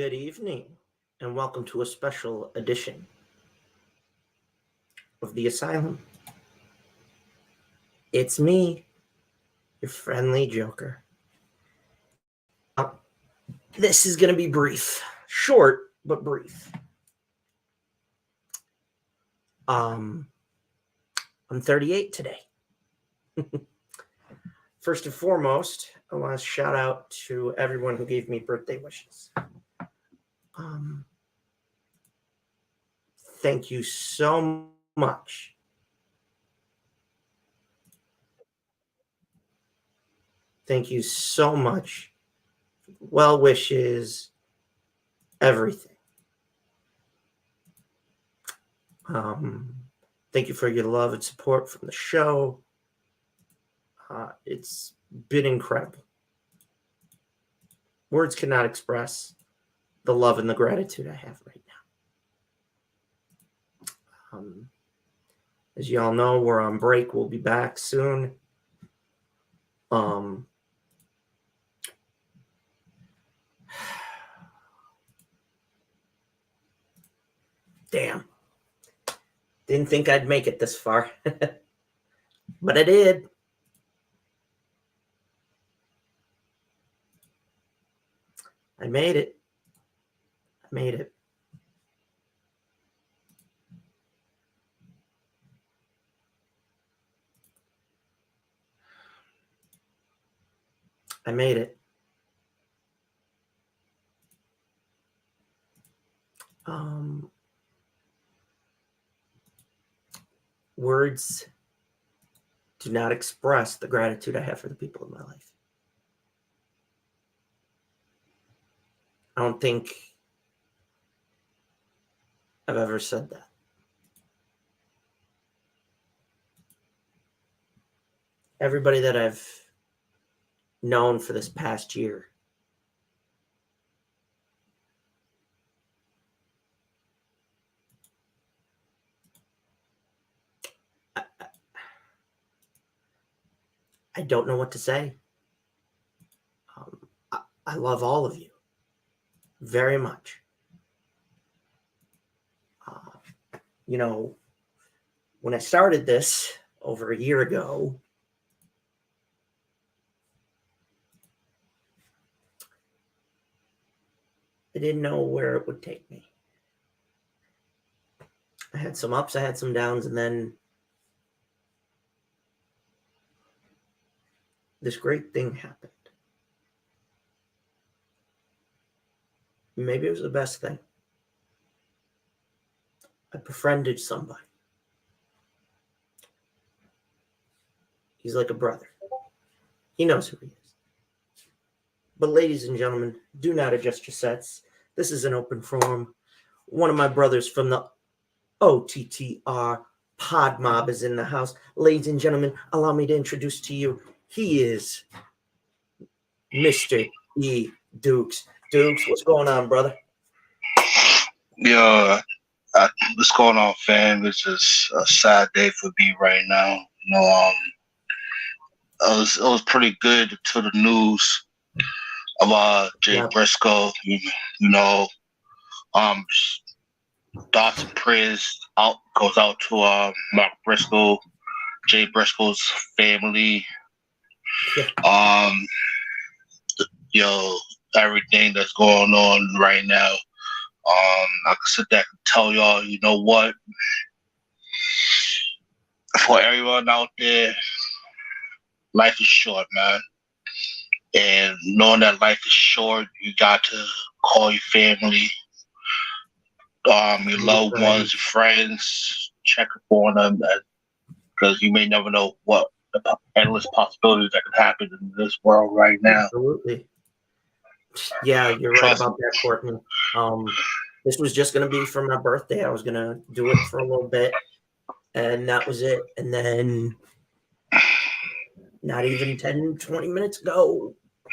Good evening, and welcome to a special edition of the Asylum. It's me, your friendly Joker. Now, this is going to be brief, short, but brief. I'm 38 today. First and foremost, I want to shout out to everyone who gave me birthday wishes. Thank you so much. Thank you so much. Well wishes, everything. Thank you for your love and support from the show. It's been incredible. Words cannot express the love and the gratitude I have right now. As you all know, we're on break. We'll be back soon. Damn. Didn't think I'd make it this far. But I did. I made it. I made it. I made it. Words do not express the gratitude I have for the people in my life. I don't think I've ever said that. Everybody that I've known for this past year, I don't know what to say. I love all of you very much. When I started this over a year ago, I didn't know where it would take me. I had some ups, I had some downs, and then this great thing happened. Maybe it was the best thing. I befriended somebody. He's like a brother. He knows who he is. But ladies and gentlemen, do not adjust your sets. This is an open forum. One of my brothers from the OTTR Pod Mob is in the house. Ladies and gentlemen, allow me to introduce to you, he is Mr. E. Dukes. Dukes, what's going on, brother? Yo, what's going on, fam? It's just a sad day for me right now. It was pretty good to the news of Jay Briscoe. Thoughts and prayers goes out to Mark Briscoe, Jay Briscoe's family. Everything that's going on right now. I can sit there and tell y'all, you know what? For everyone out there, life is short, man. And knowing that life is short, you got to call your family, your loved ones, your friends, check up on them, because you may never know what endless possibilities that could happen in this world right now. Absolutely. Yeah, you're right about that, Courtney. This was just going to be for my birthday. I was going to do it for a little bit, and that was it. And then not even 10, 20 minutes ago, a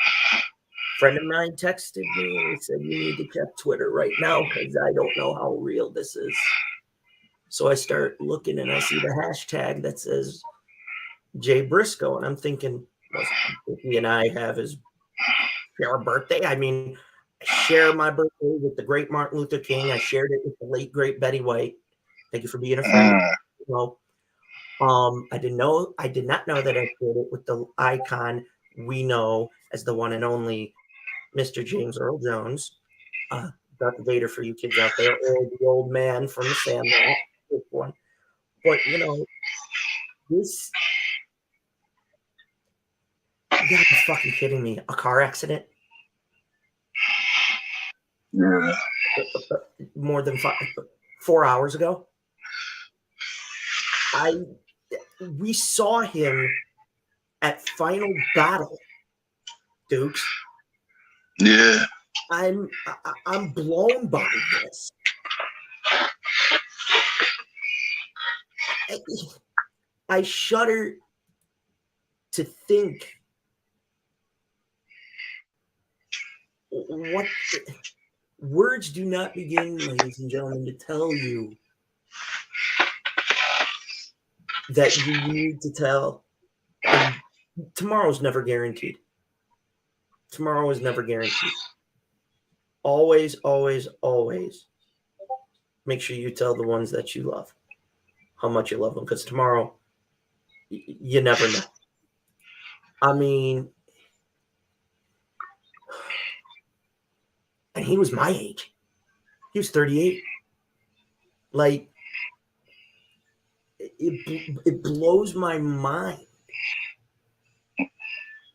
friend of mine texted me and said, you need to check Twitter right now because I don't know how real this is. So I start looking and I see the hashtag that says Jay Briscoe, and I'm thinking, he and I have his birthday. I mean, I share my birthday with the great Martin Luther King. I shared it with the late great Betty White. Thank you for being a friend. I did not know that I shared it with the icon we know as the one and only Mr. James Earl Jones, Darth Vader for you kids out there, or the old man from the Sandlot. This one, but this. You gotta be fucking kidding me! A car accident? Yeah. More than 4 hours ago. We saw him at Final Battle, Dukes. Yeah. I'm blown by this. I shudder to think what words do not begin, ladies and gentlemen, to tell you that you need to tell. And tomorrow's never guaranteed. Tomorrow is never guaranteed. Always, always, always make sure you tell the ones that you love how much you love them, because tomorrow you never know. I mean, and he was my age. He was 38. Like, it blows my mind.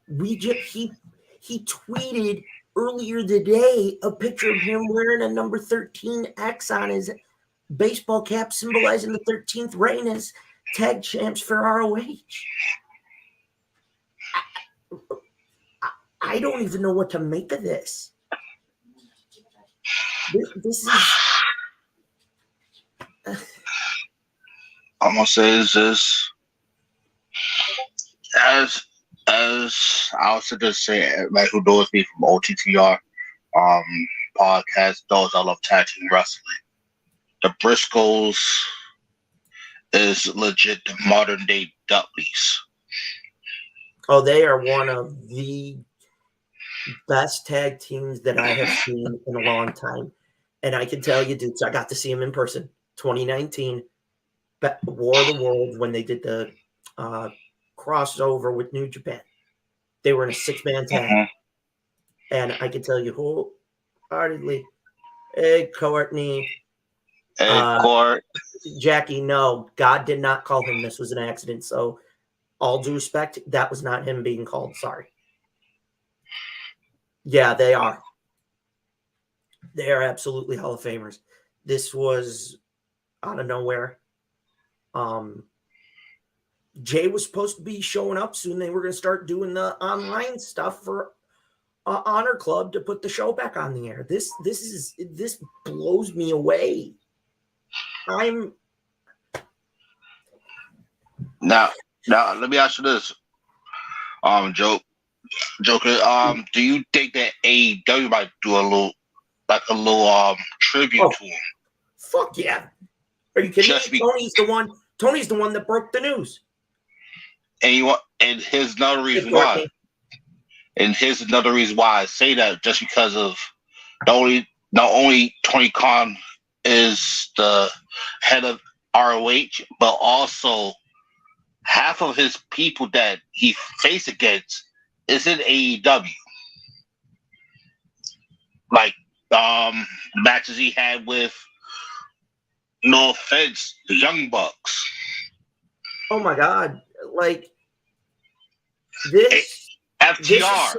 He tweeted earlier today a picture of him wearing a number 13X on his baseball cap, symbolizing the 13th reign as tag champs for ROH. I don't even know what to make of this. This is. I'm gonna say is this as I was just say, everybody who knows me from OTTR podcast knows I love tag team wrestling. The Briscoes is legit the modern day Dudleys. Oh, they are one of the best tag teams that I have seen in a long time. And I can tell you, dudes, I got to see them in person. 2019, War of the Worlds, when they did the crossover with New Japan. They were in a 6-man tag. Mm-hmm. And I can tell you wholeheartedly, hey, Courtney. Hey, Court. Jackie, no, God did not call him. This was an accident. So, all due respect, that was not him being called. Sorry. Yeah, they are. They are absolutely Hall of Famers. This was out of nowhere. Jay was supposed to be showing up soon. They were going to start doing the online stuff for Honor Club to put the show back on the air. This blows me away. Now let me ask you this, Joker. Do you think that AEW might do a little tribute to him? Fuck yeah! Are you kidding me? Tony's the one that broke the news. And here's another reason why. And here's another reason why I say that, just because of not only Tony Khan is the head of ROH, but also half of his people that he faced against is in AEW. Like matches he had with, no offense, the Young Bucks. Oh my God! Like this. FTR.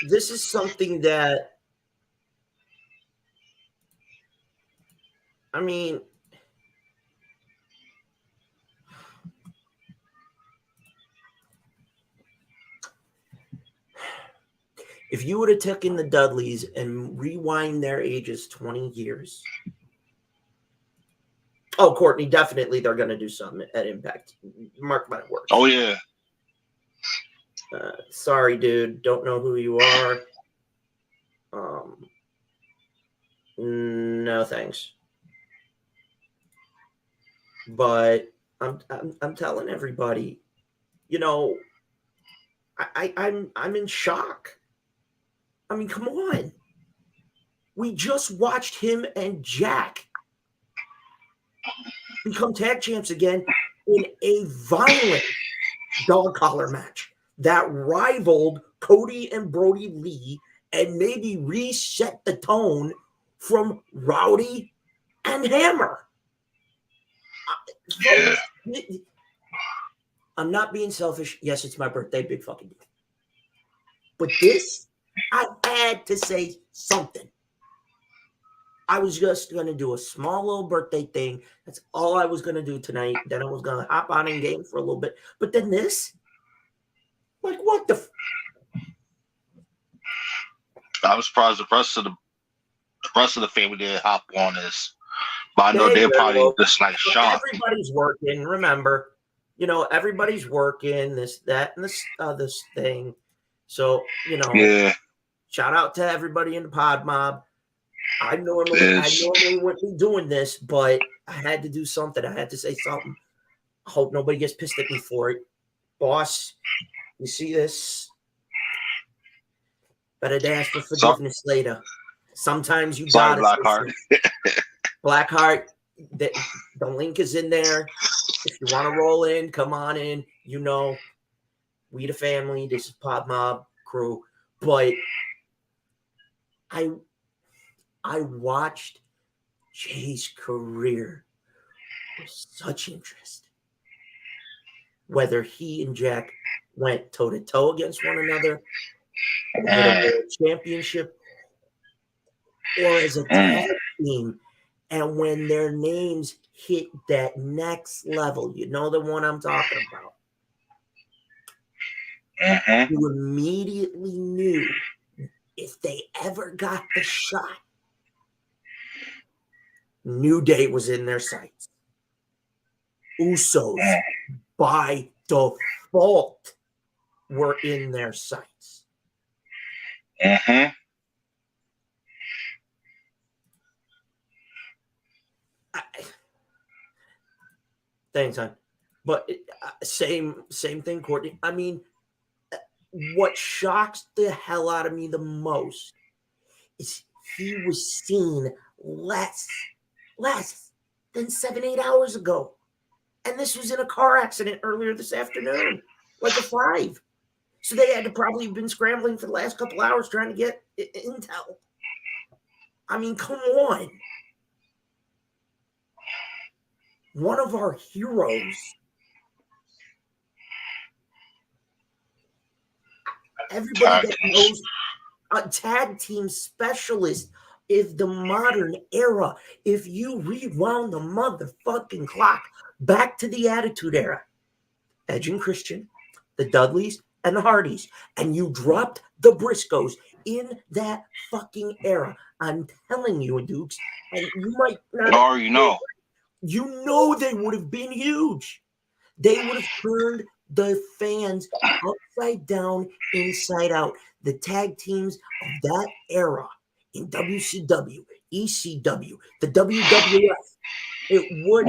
This is something that, I mean, if you would have taken the Dudleys and rewind their ages 20 years. Oh, Courtney, definitely they're going to do something at Impact. Mark my words. Oh, yeah. Sorry, dude. Don't know who you are. No thanks. But I'm telling everybody, I'm in shock. I mean, come on. We just watched him and Jack become tag champs again in a violent dog collar match that rivaled Cody and Brody Lee and maybe reset the tone from Rowdy and Hammer. Yeah. I'm not being selfish. Yes, it's my birthday. Big fucking deal. But this, I had to say something. I was just going to do a small little birthday thing. That's all I was going to do tonight. Then I was going to hop on in game for a little bit. But then this, like, what the? I was surprised the rest of the family didn't hop on this, but I know they're probably just like shocked. Everybody's working. Remember, everybody's working. This, that, and this thing. So Yeah. Shout out to everybody in the Pod Mob. I normally wouldn't be doing this, but I had to do something. I had to say something. I hope nobody gets pissed at me for it. Boss, you see this? Better ask for forgiveness later. Sometimes you gotta. Blackheart. Blackheart, the link is in there. If you want to roll in, come on in. We the family. This is Pod Mob crew. But I watched Jay's career with such interest. Whether he and Jack went toe-to-toe against one another, at a world championship, or as a tag team, and when their names hit that next level, the one I'm talking about, you immediately knew if they ever got the shot, New Day was in their sights. Usos, by default, were in their sights. Thanks, hon. But same thing, Courtney. I mean, what shocks the hell out of me the most is he was seen less than 7-8 hours ago. And this was in a car accident earlier this afternoon, like a 5. So they had to probably have been scrambling for the last couple hours trying to get intel. I mean, come on. One of our heroes. Everybody that knows a tag team specialist is the modern era. If you rewound the motherfucking clock back to the Attitude Era, Edge and Christian, the Dudleys, and the Hardys, and you dropped the Briscoes in that fucking era, I'm telling you, Dukes, and you might not. They would have been huge. They would have turned the fans upside down, inside out. The tag teams of that era in WCW, ECW, the WWF, it would.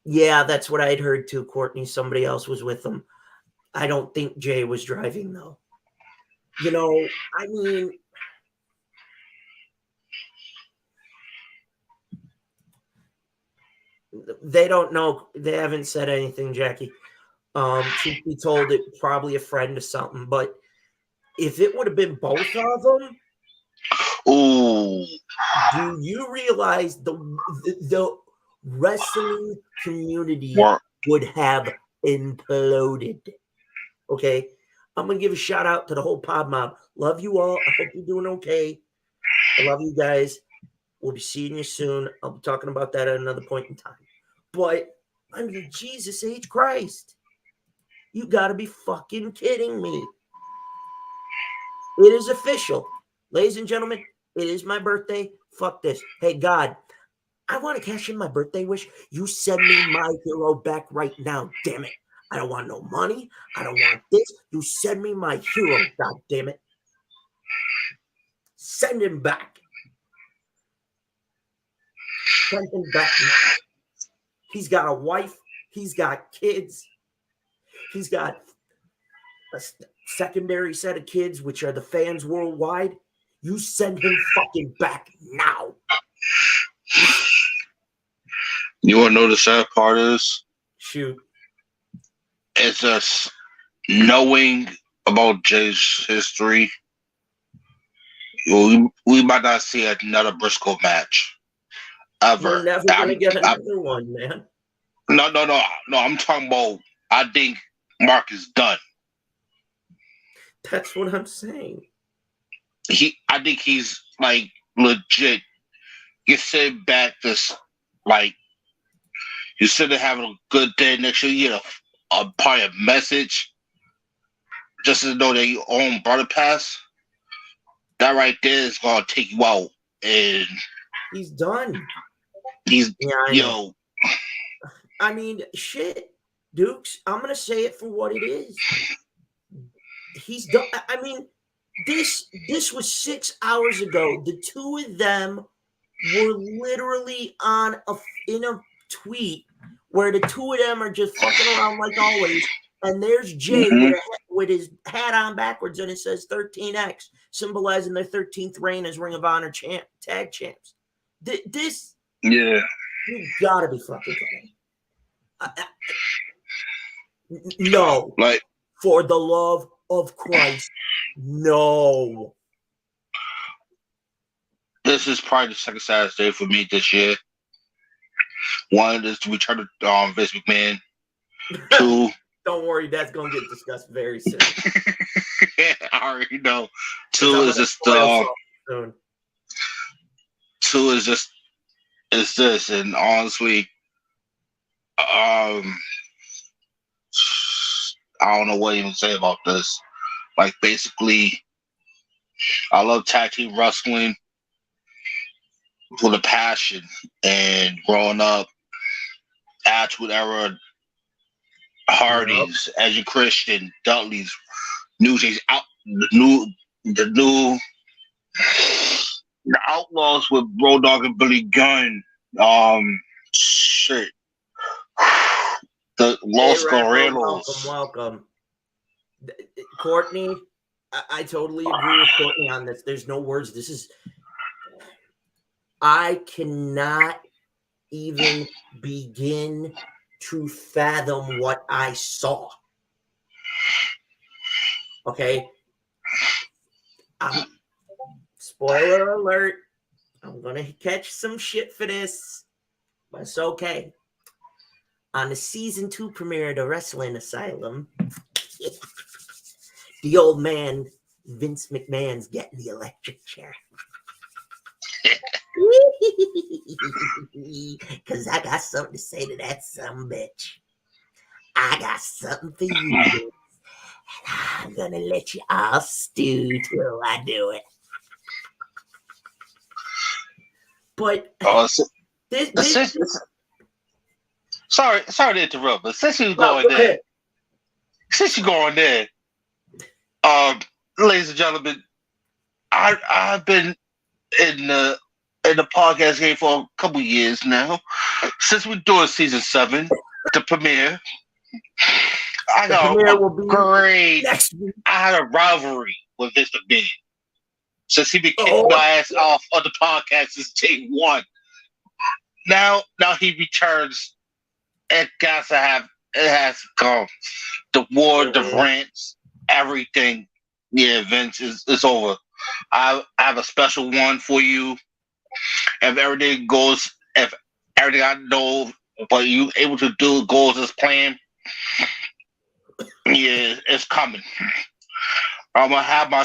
Yeah, that's what I'd heard too, Courtney. Somebody else was with them. I don't think Jay was driving, though. I mean, they don't know. They haven't said anything, Jackie. Truth be told, it probably a friend or something. But if it would have been both of them, do you realize the wrestling community would have imploded? Okay, I'm gonna give a shout out to the whole Pod Mob. Love you all. I hope you're doing okay. I love you guys. We'll be seeing you soon. I'll be talking about that at another point in time. But I mean, Jesus H. Christ. You gotta be fucking kidding me. It is official. Ladies and gentlemen, it is my birthday. Fuck this. Hey, God, I want to cash in my birthday wish. You send me my hero back right now, damn it. I don't want no money. I don't want this. You send me my hero, God damn it. Send him back. Send him back now. He's got a wife. He's got kids. He's got secondary set of kids, which are the fans worldwide, you send him fucking back now. You want to know the sad part is? Shoot. It's just knowing about Jay's history. We might not see another Briscoe match ever. We're never going to get another one, man. No. I'm talking about. I think Mark is done. That's what I'm saying. I think he's like legit. You sit back, this like you sit there having a good day. Next year, you get a part of message, just to know that your own brother passed. That right there is gonna take you out, and he's done. Yo. I mean, shit, Dukes. I'm gonna say it for what it is. He's done. I mean, this was 6 hours ago. The two of them were literally in a tweet where the two of them are just fucking around like always. And there's Jay with his hat on backwards, and it says 13X, symbolizing their 13th reign as Ring of Honor tag champs. This, yeah, you gotta be fucking kidding. No, like, for the love of Christ, no. This is probably the second saddest day for me this year. One is to return to Vince McMahon. Two. Don't worry, that's gonna get discussed very soon. Yeah, I already know. Two is just this, and honestly, I don't know what to even say about this. Like, basically, I love tag team wrestling with a passion, and growing up, Attitude Era, Hardys, Edge and Christian, Dudley's, New Jays, the Outlaws with Road Dogg and Billy Gunn. Shit. The Los Guerreros. Welcome. Courtney, I totally agree with Courtney on this. There's no words. I cannot even begin to fathom what I saw. Okay. Spoiler alert. I'm going to catch some shit for this, but it's okay. On the season 2 premiere of the Wrestling Asylum, the old man, Vince McMahon's getting the electric chair. Because I got something to say to that son bitch. I got something for you, bitch. And I'm going to let you all stew till I do it. But sorry to interrupt, but since you're going there, ladies and gentlemen, I've been in the podcast game for a couple years now. Since we're doing season 7, the premiere, I had a rivalry with Mr. Big. Since he been kicking my ass off on the podcast since day 1. Now he returns. It has to come. The war, the rants, everything. Yeah, Vince, it's over. I have a special one for you. If everything I know, but you able to do goes as planned, yeah, it's coming. I'm gonna have my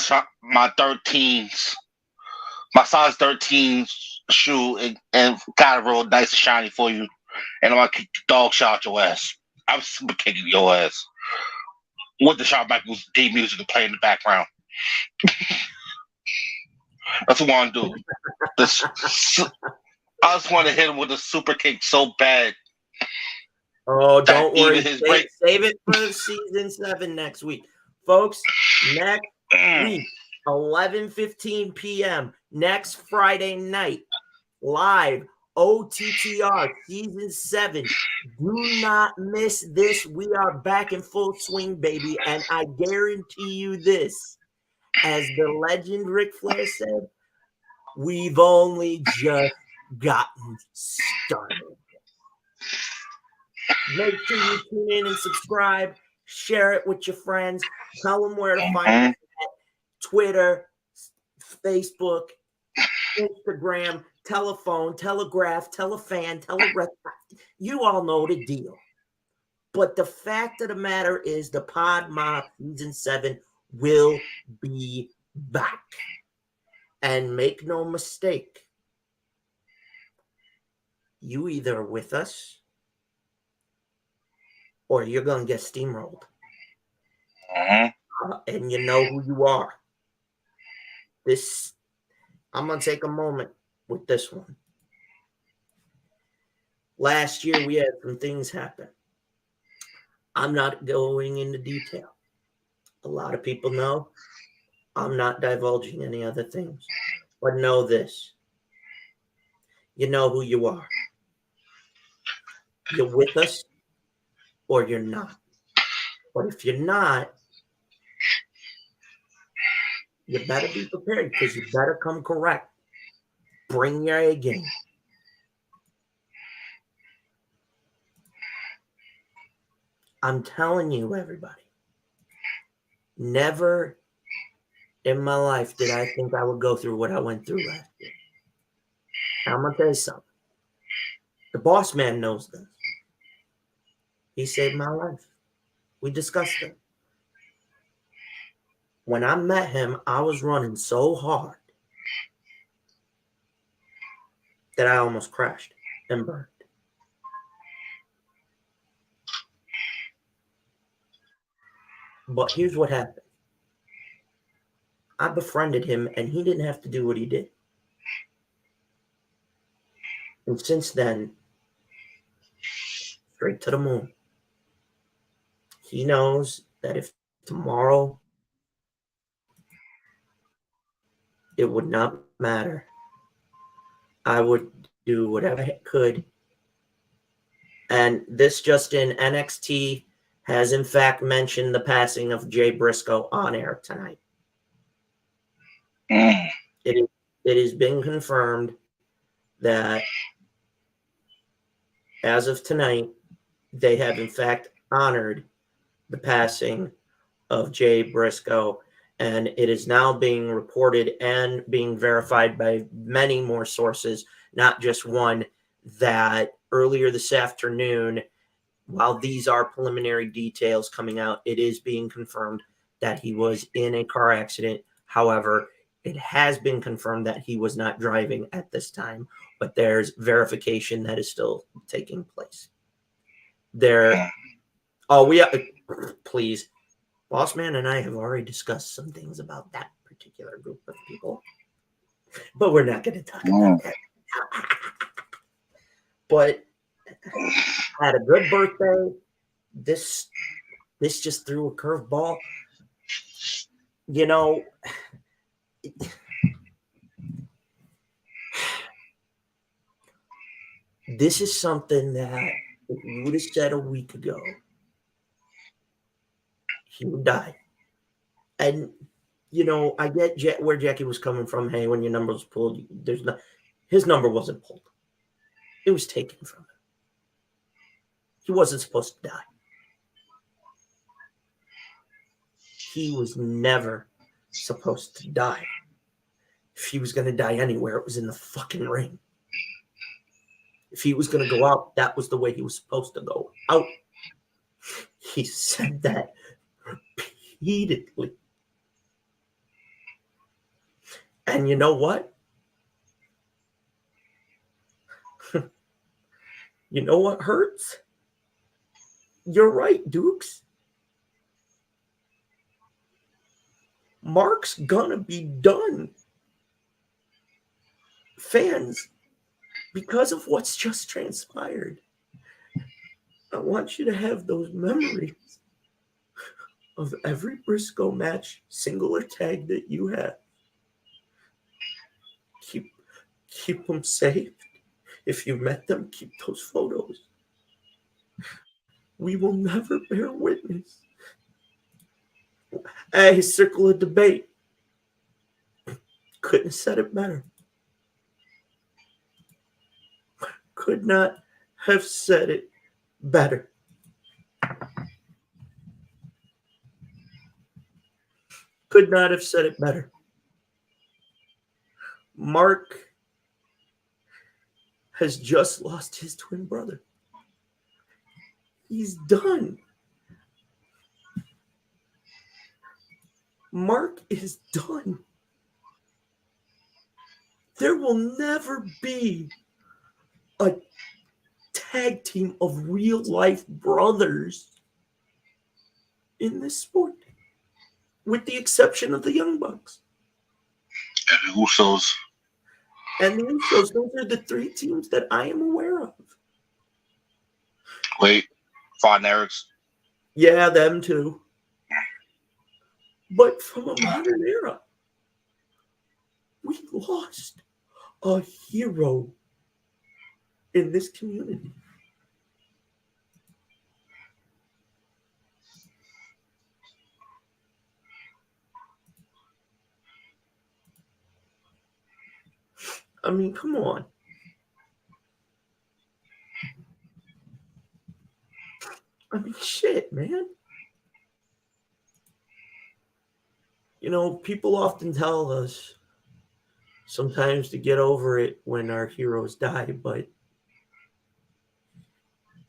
13s, my size 13 shoe, and got it real nice and shiny for you. And I'm gonna kick the dog shot out your ass. I'm super kicking your ass with the Shawn Michaels theme music to play in the background. That's what I want to do. I just want to hit him with a super kick so bad. Oh, don't worry. Save it for season 7 next week. Folks, next week, 11:15 p.m., next Friday night, live OTTR Season 7. Do not miss this. We are back in full swing, baby. And I guarantee you this, as the legend Ric Flair said, we've only just gotten started. Make sure you tune in and subscribe. Share it with your friends. Tell them where to find us at Twitter, Facebook, Instagram, telephone, telegraph, telefan, telegraph. You all know the deal. But the fact of the matter is the Pod Mob Season 7 will be back. And make no mistake, you either are with us or you're going to get steamrolled. And you know who you are. I'm going to take a moment with this one. Last year, we had some things happen. I'm not going into detail. A lot of people know I'm not divulging any other things. But know this. You know who you are. You're with us or you're not. But if you're not, you better be prepared because you better come correct. Bring your A game. I'm telling you, everybody, never in my life did I think I would go through what I went through last year. Now, I'm going to tell you something. The boss man knows this. He saved my life. We discussed it. When I met him, I was running so hard that I almost crashed and burned. But here's what happened. I befriended him, and he didn't have to do what he did. And since then, straight to the moon. He knows that if tomorrow it would not matter, I would do whatever I could. And this just in, NXT has in fact mentioned the passing of Jay Briscoe on air tonight. It has been confirmed that as of tonight, they have in fact honored the passing of Jay Briscoe, and it is now being reported and being verified by many more sources, not just one, that earlier this afternoon, while these are preliminary details coming out, it is being confirmed that he was in a car accident. However, it has been confirmed that he was not driving at this time, but there's verification that is still taking place. Please. Boss Man and I have already discussed some things about that particular group of people, but we're not going to talk about that. But had a good birthday. This just threw a curveball. You know, this is something that if you would have said a week ago, he would die. And, you know, I get where Jackie was coming from. Hey, when your number was pulled, his number wasn't pulled. It was taken from him. He wasn't supposed to die. He was never supposed to die. If he was going to die anywhere, it was in the fucking ring. If he was going to go out, that was the way he was supposed to go out. He said that repeatedly. And you know what? You know what hurts? You're right, Dukes. Mark's gonna be done. Fans, because of what's just transpired, I want you to have those memories of every Briscoe match, single or tag, that you have. Keep them safe. If you met them, keep those photos. We will never bear witness. Hey, circle of debate. Couldn't have said it better. Could not have said it better. Could not have said it better. Mark has just lost his twin brother. He's done. Mark is done. There will never be a tag team of real life brothers in this sport, with the exception of the Young Bucks. And the Usos. And the Usos, those are the three teams that I am aware of. Wait, Von Erichs. Yeah, them too. But from a modern era, we lost a hero in this community. I mean, come on. I mean, shit, man. You know, people often tell us sometimes to get over it when our heroes die, but,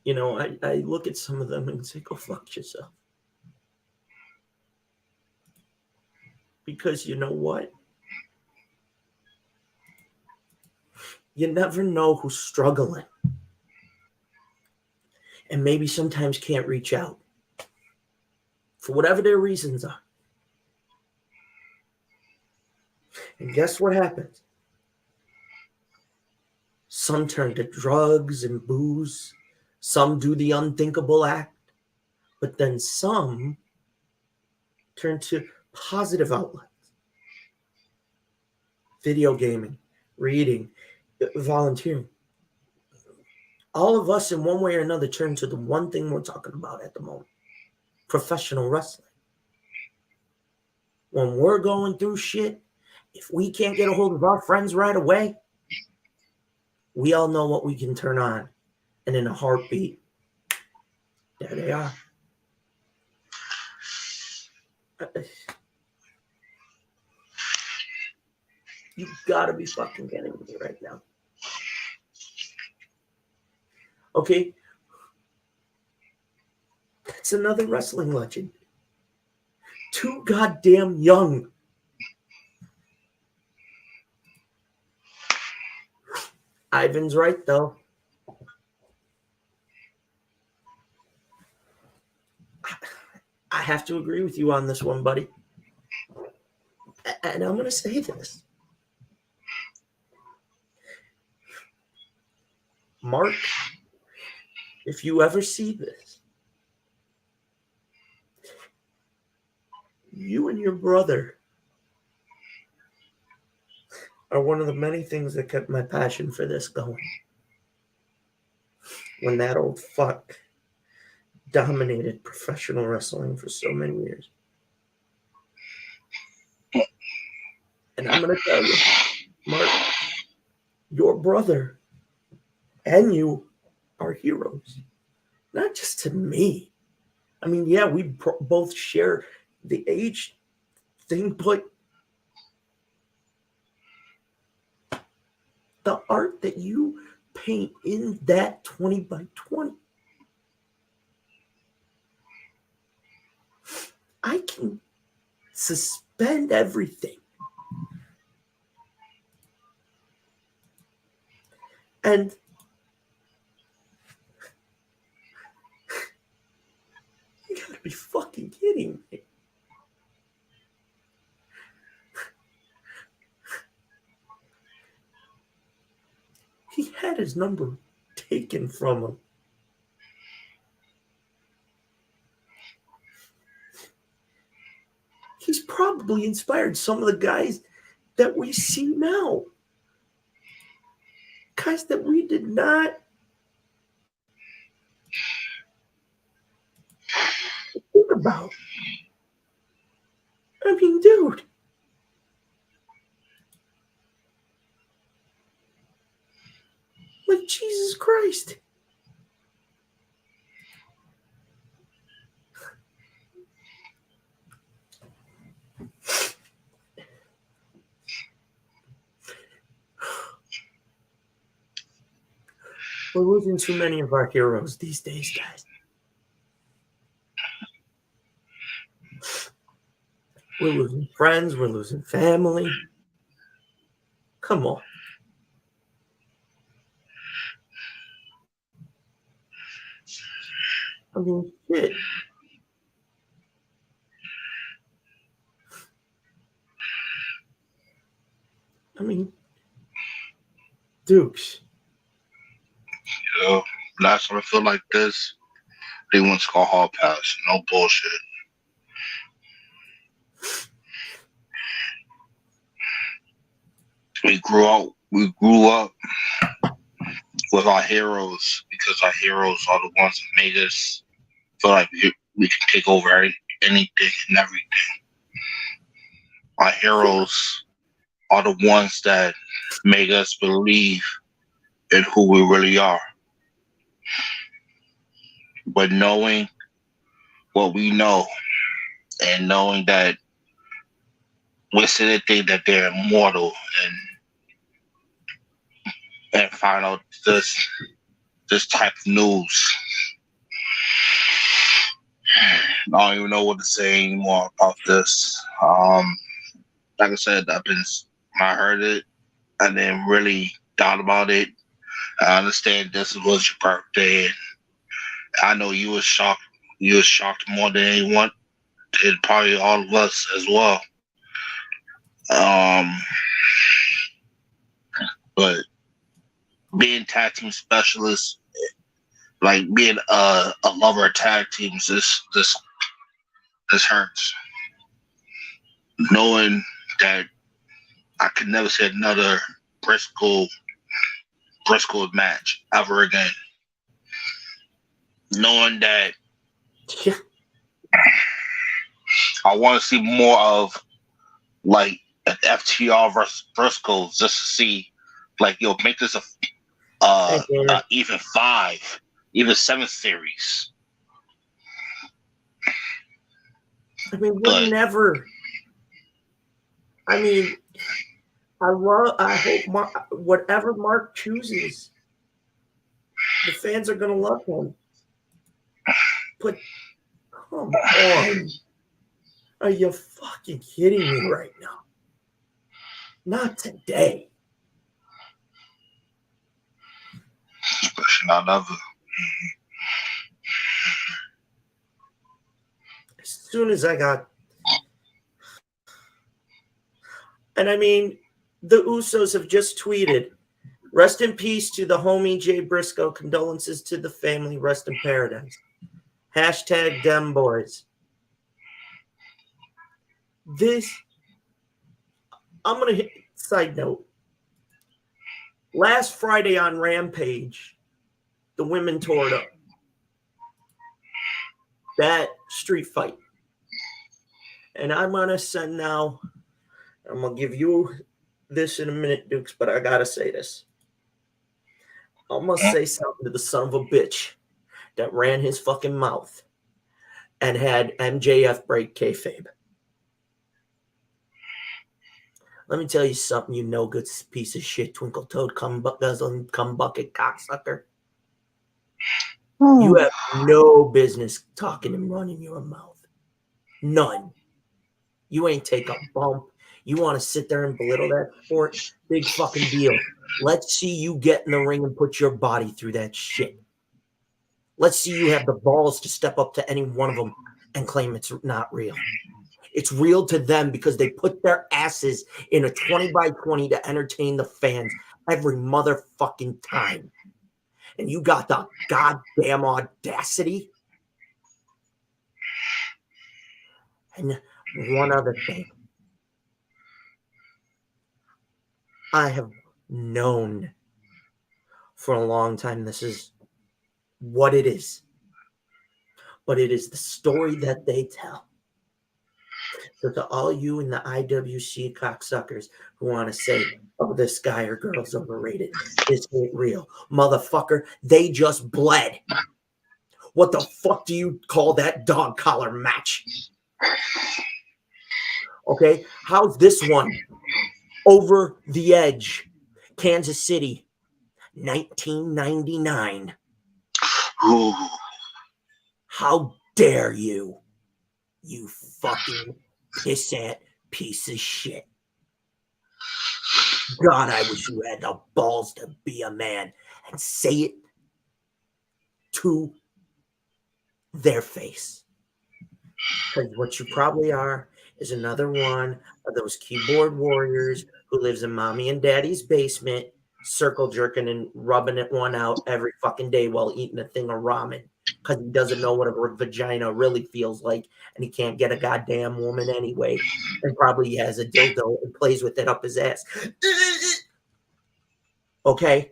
you know, I look at some of them and say, go fuck yourself. Because you know what? You never know who's struggling. And maybe sometimes can't reach out. For whatever their reasons are. And guess what happens? Some turn to drugs and booze. Some do the unthinkable act. But then some turn to positive outlets. Video gaming, reading, volunteering. All of us in one way or another turn to the one thing we're talking about at the moment. Professional wrestling. When we're going through shit, if we can't get a hold of our friends right away, we all know what we can turn on. And in a heartbeat, there they are. You gotta be fucking kidding me right now. Okay. That's another wrestling legend. Too goddamn young. Ivan's right, though. I have to agree with you on this one, buddy. And I'm going to say this. Mark, if you ever see this, you and your brother are one of the many things that kept my passion for this going. When that old fuck dominated professional wrestling for so many years. And I'm going to tell you, Mark, your brother and you are heroes. Not just to me. I mean, yeah, we both share the age thing, but the art that you paint in that 20 by 20, I can suspend everything. And you gotta be fucking kidding me. He had his number taken from him. He's probably inspired some of the guys that we see now. guys that we did not think about. I mean, dude. Like, Jesus Christ. We're losing too many of our heroes these days, guys. We're losing friends. We're losing family. Come on. I mean, shit. I mean, Dukes. You know, last time I feel like this, they went to call hall pass. No bullshit. We grew up with our heroes because our heroes are the ones that made us feel like we can take over anything and everything. Our heroes are the ones that make us believe in who we really are. But knowing what we know and knowing that we still think that they're immortal and find out this type of news. I don't even know what to say anymore about this. Like I said, I heard it and then really thought about it. I understand this was your birthday. And I know you was shocked. You was shocked more than anyone, and probably all of us as well. But being tag team specialist, like being a lover of tag teams, this hurts. Knowing that I could never see another Briscoe match ever again. Knowing that I want to see more of like an FTR versus Briscoe just to see, like, make this a even 5, even 7 series. I mean, we're never. I mean, I hope whatever Mark chooses, the fans are gonna love him. But come on, are you fucking kidding me right now? Not today. Especially not ever. As soon as I got, and I mean, the Usos have just tweeted, "Rest in peace to the homie Jay Briscoe. Condolences to the family. Rest in paradise." Hashtag dem boys. I'm going to hit, side note. Last Friday on Rampage, the women tore it up. That street fight. And I'm going to send now, I'm going to give you this in a minute, Dukes, but I got to say this. I'm going to say something to the son of a bitch that ran his fucking mouth and had MJF break kayfabe. Let me tell you something, you no good piece of shit, twinkle toed, cum bucket cocksucker. You have no business talking and running your mouth. None. You ain't take a bump. You want to sit there and belittle that sport? Big fucking deal. Let's see you get in the ring and put your body through that shit. Let's see you have the balls to step up to any one of them and claim it's not real. It's real to them because they put their asses in a 20x20 to entertain the fans every motherfucking time. And you got the goddamn audacity. And one other thing. I have known for a long time this is what it is. But it is the story that they tell. So to all you in the IWC cocksuckers who want to say, oh, this guy or girl's overrated, this ain't real. Motherfucker, they just bled. What the fuck do you call that dog collar match? Okay, how's this one? Over the Edge, Kansas City, 1999. Ooh. How dare you, you fucking pissant piece of shit. God, I wish you had the balls to be a man and say it to their face. Because what you probably are is another one of those keyboard warriors who lives in mommy and daddy's basement, circle jerking and rubbing it one out every fucking day while eating a thing of ramen because he doesn't know what a vagina really feels like and he can't get a goddamn woman anyway. And probably he has a dildo and plays with it up his ass. Okay?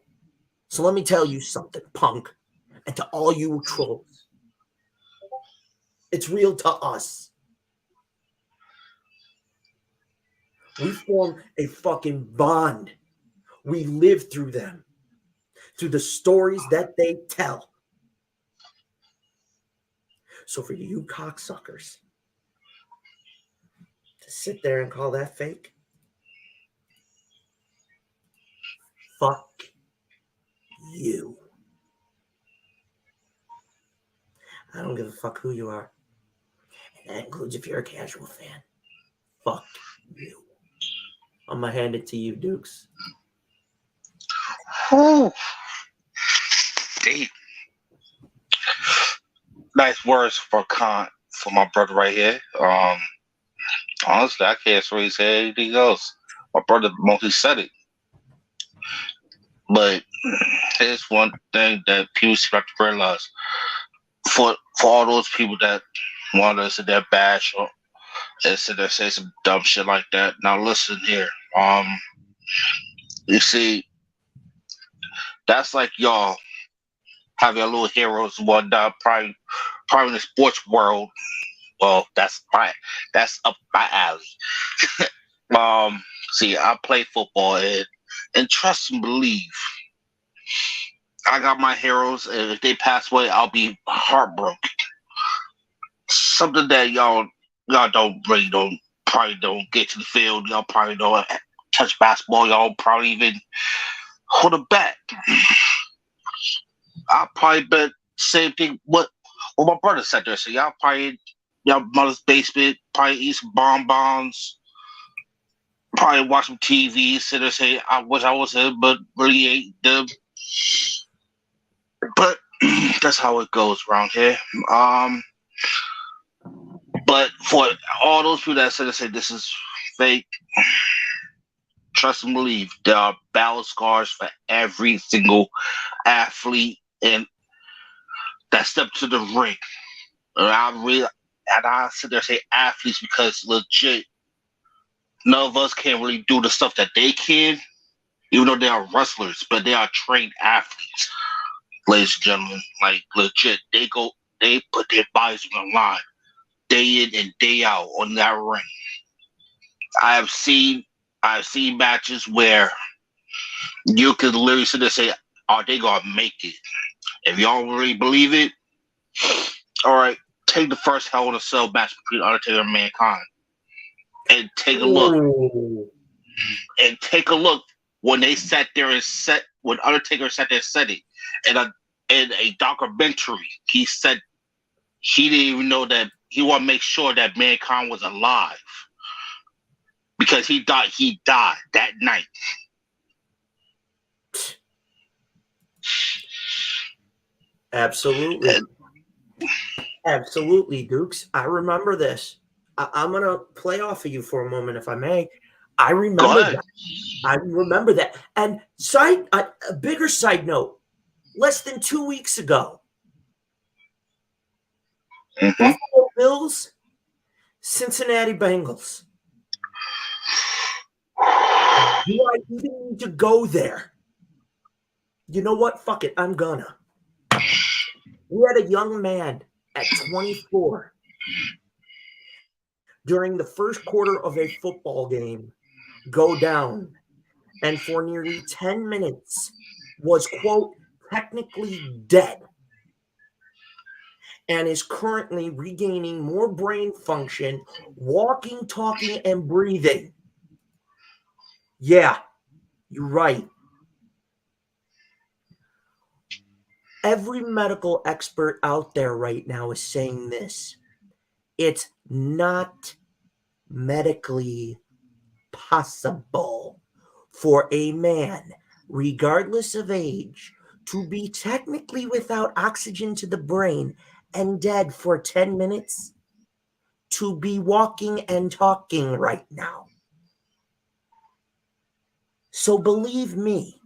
So let me tell you something, punk, and to all you trolls. It's real to us. We form a fucking bond. We live through them, through the stories that they tell. So for you cocksuckers to sit there and call that fake, fuck you. I don't give a fuck who you are. And that includes if you're a casual fan. Fuck you. I'm going to hand it to you, Dukes. Ooh. Deep. Nice words for my brother right here. Honestly, I can't really say anything else. My brother mostly said it. But here's one thing that people have to realize. For all those people that want to sit there bash or sit there say some dumb shit like that. Now listen here. You see, that's like y'all have your little heroes and whatnot, probably in the sports world. Well, that's up my alley. See, I play football and trust and believe, I got my heroes, and if they pass away, I'll be heartbroken. Something that y'all probably don't get to the field. Y'all probably don't touch basketball. Y'all probably even hold a bat. I probably bet same thing what my brother said there. So y'all probably y'all mother's basement, probably eat some bonbons, probably watch some TV, sit there say I wish I was him, but really ain't them. But that's how it goes around here. But for all those people that say this is fake, trust and believe there are battle scars for every single athlete and that step to the ring. And I sit there and say athletes because legit, none of us can really do the stuff that they can, even though they are wrestlers, but they are trained athletes, ladies and gentlemen. Like legit, they put their bodies on the line day in and day out on that ring. I've seen matches where you could literally sit there and say, are they gonna make it? If y'all really believe it, all right, take the first Hell in a Cell match between Undertaker and Mankind. And take a look. Ooh. And take a look when they sat there and when Undertaker sat there and said it. In a documentary, he said he didn't even know that he wanted to make sure that Mankind was alive. Because he died that night. Absolutely. Absolutely, Dukes. I remember this. I'm going to play off of you for a moment, if I may. I remember that. I remember that. And a bigger side note, less than 2 weeks ago, Buffalo Bills, Cincinnati Bengals. Do I even need to go there? You know what? Fuck it. I'm gonna. We had a young man at 24 during the first quarter of a football game go down, and for nearly 10 minutes was, quote, technically dead, and is currently regaining more brain function, walking, talking, and breathing. Yeah, you're right. Every medical expert out there right now is saying this. It's not medically possible for a man, regardless of age, to be technically without oxygen to the brain and dead for 10 minutes to be walking and talking right now. So believe me,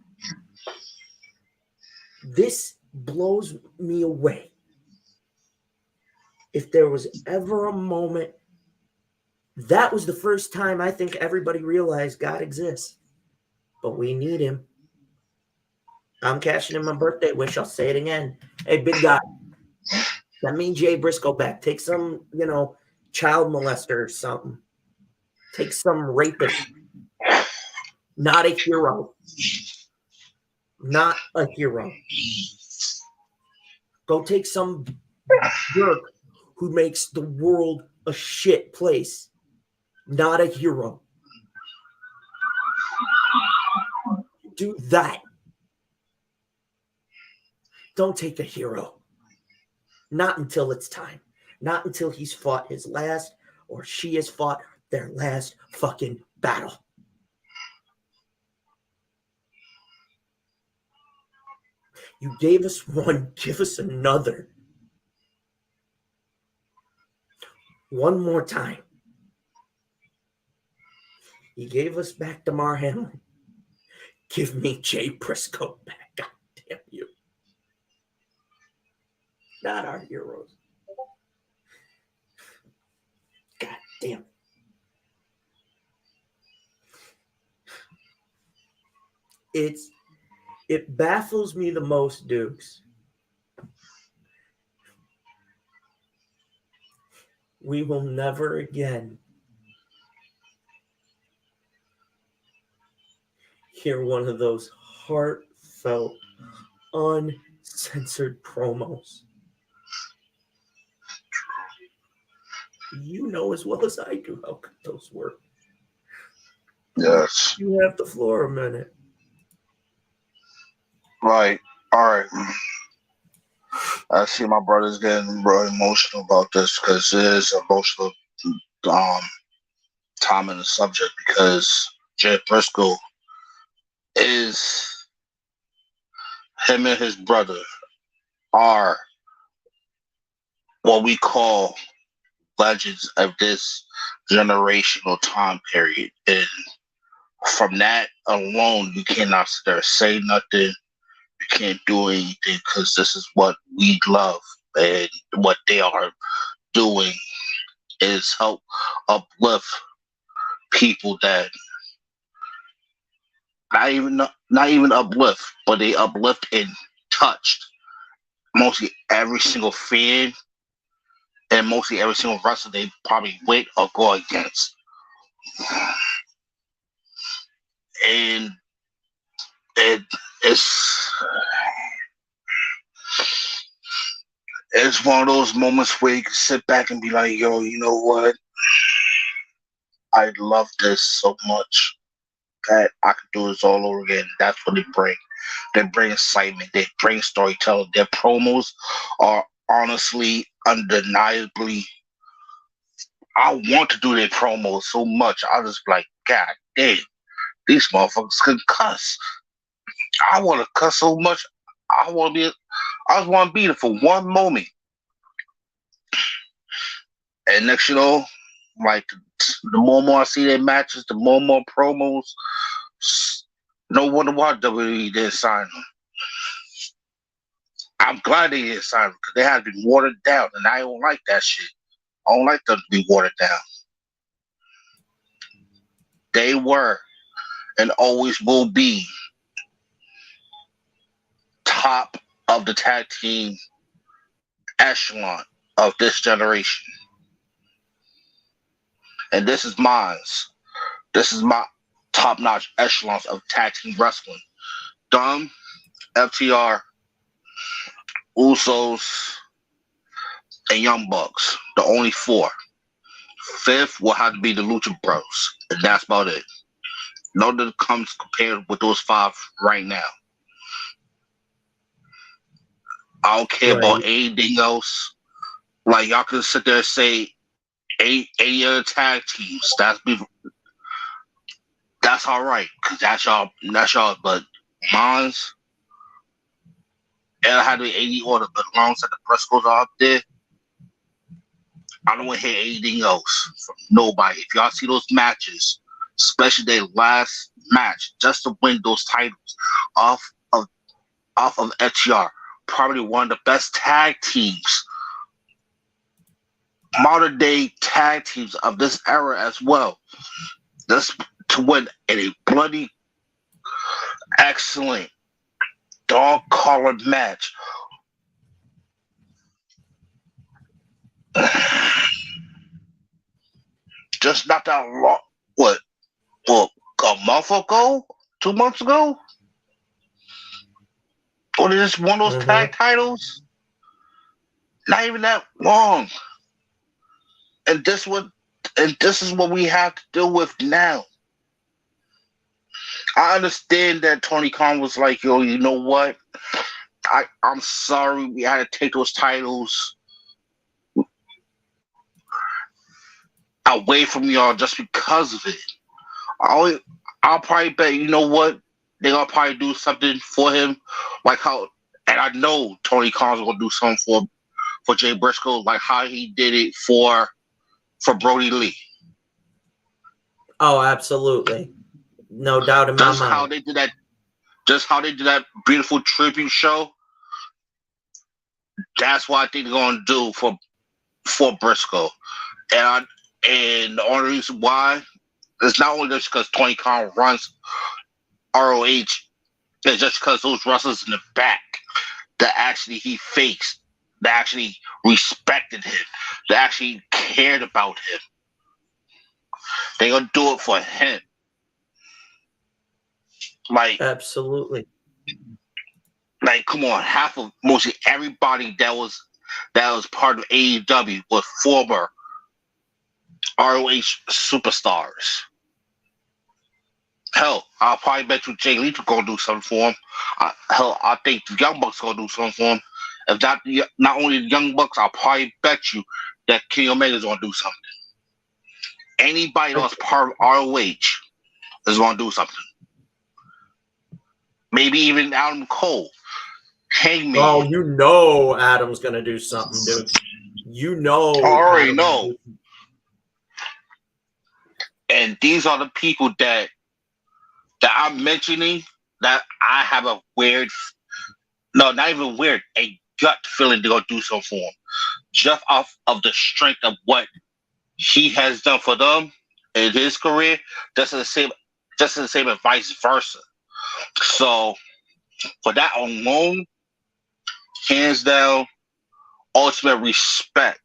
this blows me away. If there was ever a moment, that was the first time I think everybody realized God exists. But we need him. I'm cashing in my birthday wish. I'll say it again. Hey, big guy, send me Jay Briscoe back. Take some, child molester or something. Take some rapist. Not a hero. Not a hero. Go take some jerk who makes the world a shit place. Not a hero. Do that. Don't take a hero. Not until it's time. Not until he's fought his last or she has fought their last fucking battle. You gave us one, give us another. One more time. You gave us back Damar Hamlin. Give me Jay Briscoe back. God damn you. Not our heroes. God damn it. It baffles me the most, Dukes. We will never again hear one of those heartfelt, uncensored promos. You know as well as I do how good those were. Yes. You have the floor a minute. Right. All right. I see my brother's getting real emotional about this because it is emotional time in the subject because Jay Briscoe is him and his brother are what we call legends of this generational time period. And from that alone, you cannot sit there and say nothing. You can't do anything because this is what we love, and what they are doing is help uplift people that not even uplift, but they uplift and touched mostly every single fan and mostly every single wrestler they probably win or go against. And it's one of those moments where you can sit back and be like, yo, you know what? I love this so much that I could do this all over again. That's what they bring. They bring excitement. They bring storytelling. Their promos are honestly, undeniably. I want to do their promos so much. I just be like, God damn, these motherfuckers can cuss. I want to cuss so much. I just want to be there for one moment. And next, like the more and more I see their matches, the more and more promos. No wonder why WWE didn't sign them. I'm glad they didn't sign them because they had to be watered down, and I don't like that shit. I don't like them to be watered down. They were and always will be top of the tag team echelon of this generation. And this is mine. This is my top-notch echelons of tag team wrestling. Dom, FTR, Usos, and Young Bucks. The only four. Fifth will have to be the Lucha Bros. And that's about it. None of it comes compared with those five right now. I don't care about anything else. Like, y'all can sit there and say 80 other tag teams. That's all right, because that's y'all. But mine's, it'll have to be 80 order. But as long as the Briscoes are up there, I don't want to hear anything else from nobody. If y'all see those matches, especially their last match, just to win those titles off of FTR, probably one of the best tag teams, modern day tag teams of this era as well. Just to win in a bloody, excellent, dog-collared match. Just not that long. What, a month ago? 2 months ago? Or they just won those tag titles? Not even that long. And this is what we have to deal with now. I understand that Tony Khan was like, yo, you know what? I'm sorry we had to take those titles away from y'all just because of it. I'll probably bet, you know what? They're going to probably do something for him. Like how, and I know Tony Khan's going to do something for Jay Briscoe, like how he did it for Brody Lee. Oh, absolutely. No doubt in my mind. How they did that, just how they did that beautiful tribute show. That's what I think they're going to do for Briscoe. And the only reason why is not only just because Tony Khan runs ROH, it's just because those wrestlers in the back that actually he faced, that actually respected him, that actually cared about him. They're going to do it for him. Like, absolutely. Like, come on, mostly everybody that was part of AEW was former ROH superstars. Hell, I'll probably bet you Jay Leach is gonna do something for him. I think the Young Bucks gonna do something for him. If not only the Young Bucks, I'll probably bet you that Kenny Omega's gonna do something. Anybody that's part of ROH is gonna do something. Maybe even Adam Cole. Hangman. Oh, you know Adam's gonna do something, dude. You know. I already know. And these are the people that I'm mentioning that I have a weird, no, not even weird, a gut feeling they're gonna do something for him. Just off of the strength of what he has done for them in his career, just the same and vice versa. So for that alone, hands down, ultimate respect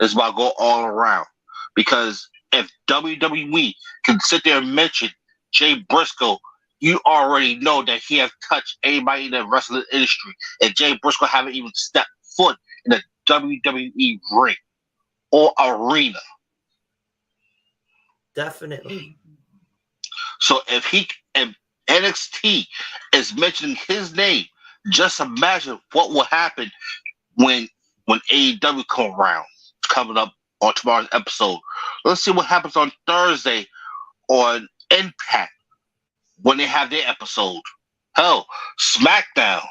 is about to go all around. Because if WWE can sit there and mention Jay Briscoe, you already know that he has touched anybody in the wrestling industry. And Jay Briscoe haven't even stepped foot in the WWE ring or arena. Definitely. So if NXT is mentioning his name, just imagine what will happen when AEW come around, coming up on tomorrow's episode. Let's see what happens on Thursday on Impact when they have their episode. Hell, SmackDown,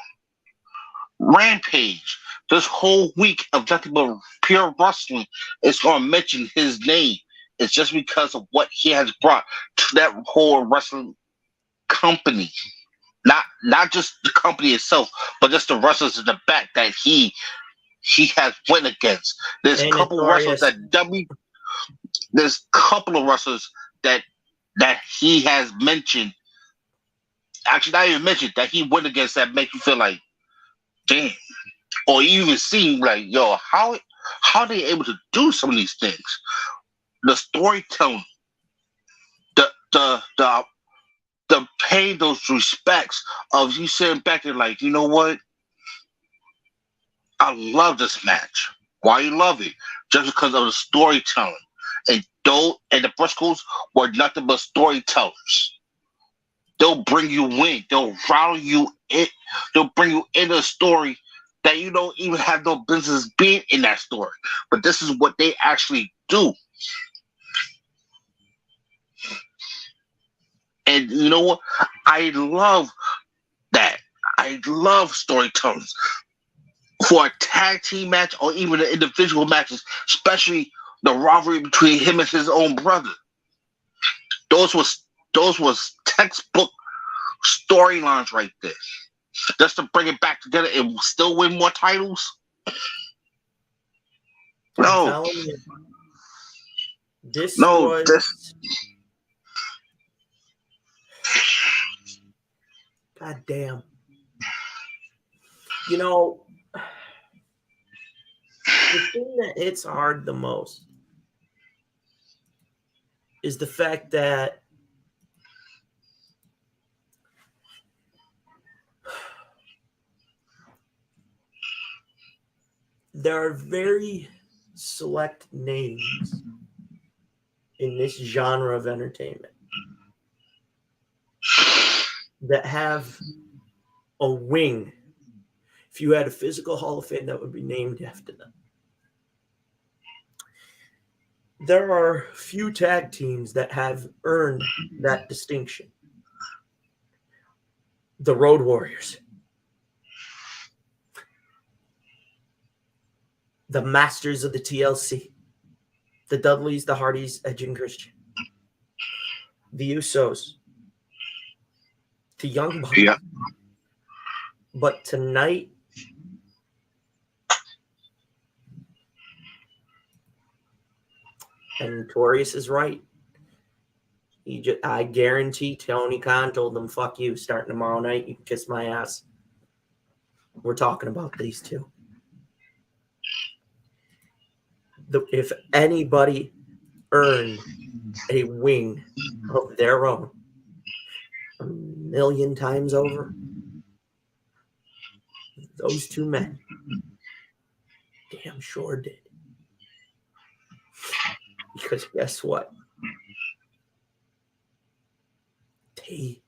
Rampage, this whole week of nothing but pure wrestling is going to mention his name. It's just because of what he has brought to that whole wrestling company. Not just the company itself, but just the wrestlers in the back that he has went against. There's a couple of wrestlers that he has mentioned. Actually, not even mentioned, that he went against that make you feel like, damn. Or you even see like, yo, how they able to do some of these things? The storytelling, the the the the paying those respects of you sitting back and like, you know what? I love this match. Why you love it? Just because of the storytelling. And the Briscoes were nothing but storytellers. They'll bring you in. They'll rattle you in. They'll bring you into a story that you don't even have no business being in that story. But this is what they actually do. And you know what? I love that. I love storytelling for a tag team match or even the individual matches, especially the rivalry between him and his own brother. Those was textbook storylines right there. Just to bring it back together and still win more titles. No, this no, was this. God damn. You know, the thing that hits hard the most is the fact that there are very select names in this genre of entertainment that have a wing. If you had a physical Hall of Fame, that would be named after them. There are few tag teams that have earned that distinction. The Road Warriors, the Masters of the TLC, the Dudleys, the Hardys, Edge and Christian, the Usos, the Young Bucks. Yeah. But tonight, and Torius is right. I guarantee Tony Khan told them, fuck you, starting tomorrow night, you can kiss my ass. We're talking about these two. If anybody earned a wing of their own a million times over, those two men damn sure did. Because guess what? They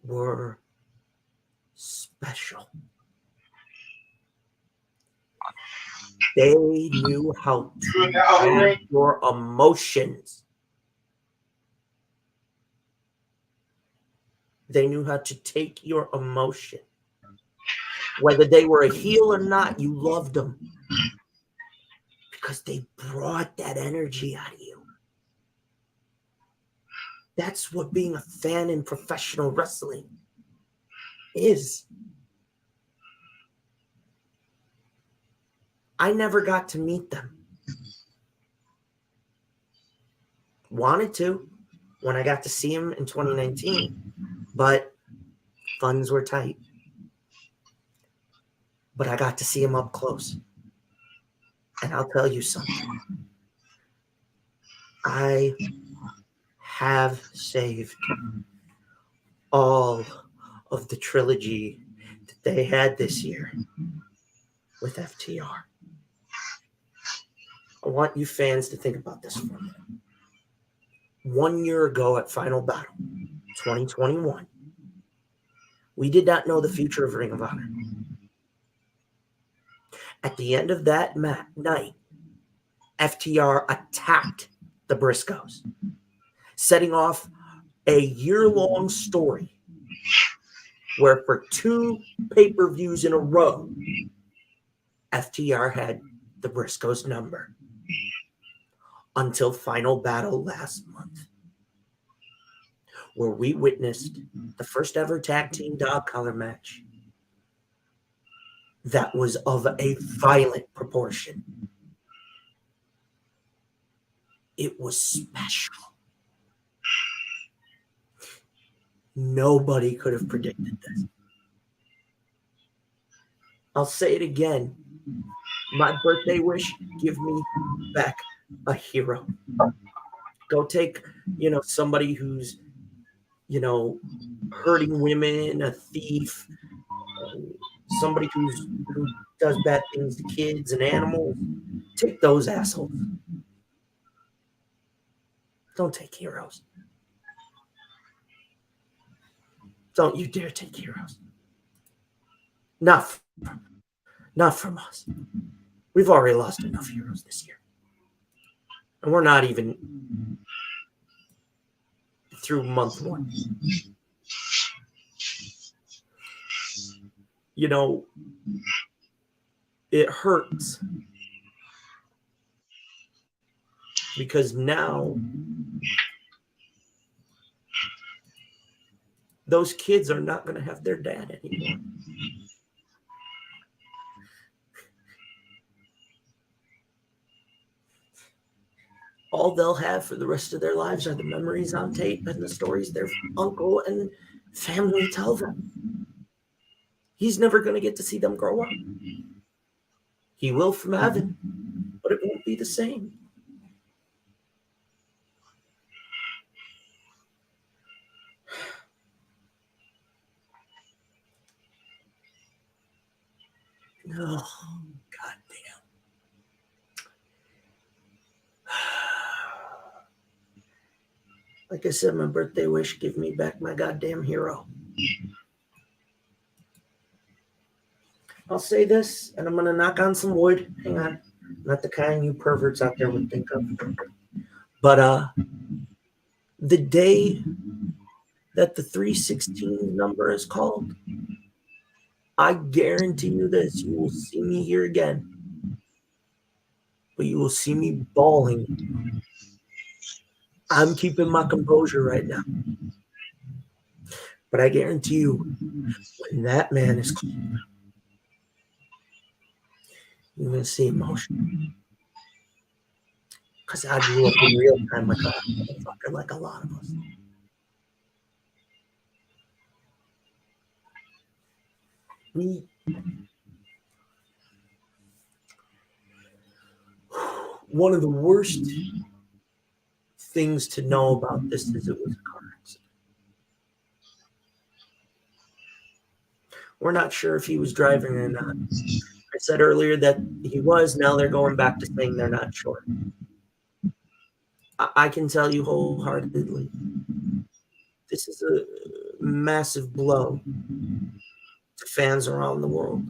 were special. They knew how to manage your emotions. They knew how to take your emotion. Whether they were a heel or not, you loved them. Because they brought that energy out of you. That's what being a fan in professional wrestling is. I never got to meet them. Wanted to when I got to see him in 2019, but funds were tight. But I got to see him up close. And I'll tell you something. I have saved all of the trilogy that they had this year with FTR. I want you fans to think about this for a minute. 1 year ago at Final Battle, 2021, we did not know the future of Ring of Honor. At the end of that night, FTR attacked the Briscoes, setting off a year-long story where for 2 pay-per-views in a row, FTR had the Briscoes number until Final Battle last month, where we witnessed the first ever tag team dog collar match that was of a violent proportion. It was special. Nobody could have predicted this. I'll say it again. My birthday wish, give me back a hero. Go take, somebody who's, hurting women, a thief, somebody who does bad things to kids and animals. Take those assholes. Don't take heroes. Don't you dare take heroes. Not from us. We've already lost enough heroes this year. And we're not even through month 1. It hurts because now those kids are not going to have their dad anymore. All they'll have for the rest of their lives are the memories on tape and the stories their uncle and family tell them. He's never going to get to see them grow up. He will from heaven, but it won't be the same. Oh, goddamn. Like I said, my birthday wish, give me back my goddamn hero. I'll say this, and I'm going to knock on some wood. Hang on. Not the kind you perverts out there would think of. But the day that the 316 number is called, I guarantee you this, you will see me here again. But you will see me bawling. I'm keeping my composure right now. But I guarantee you, when that man is called, you're going to see emotion. Because I grew up in real time like a motherfucker, like a lot of us. One of the worst things to know about this is it was a car accident. We're not sure if he was driving or not. I said earlier that he was. Now they're going back to saying they're not sure. I can tell you wholeheartedly, this is a massive blow to fans around the world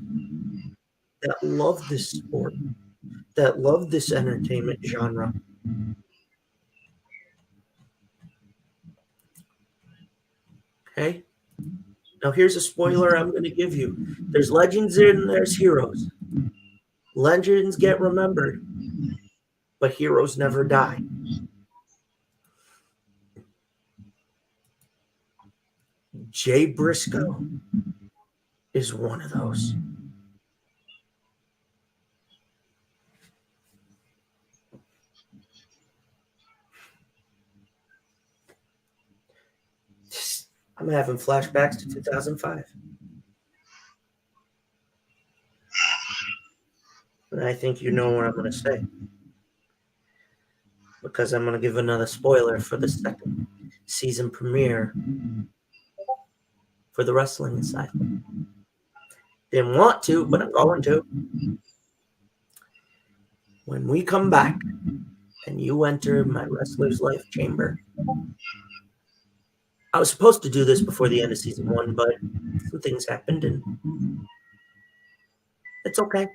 that love this sport, that love this entertainment genre. Okay? Now here's a spoiler I'm going to give you. There's legends and there's heroes. Legends get remembered, but heroes never die. Jay Briscoe is one of those. I'm having flashbacks to 2005. And I think you know what I'm going to say. Because I'm going to give another spoiler for the second season premiere for the wrestling side. Didn't want to, but I'm going to. When we come back and you enter my wrestler's life chamber, I was supposed to do this before the end of season 1, but some things happened and it's okay.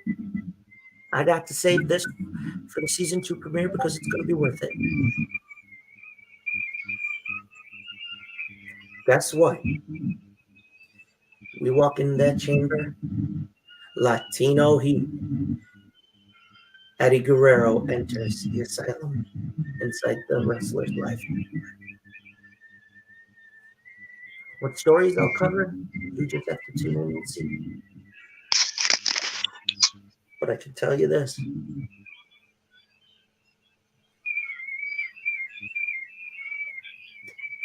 I got to save this for the season 2 premiere because it's going to be worth it. Guess what? We walk in that chamber, Latino Heat. Eddie Guerrero enters the asylum inside the wrestler's life. What stories I'll cover, you just have to tune in and see. But I can tell you this.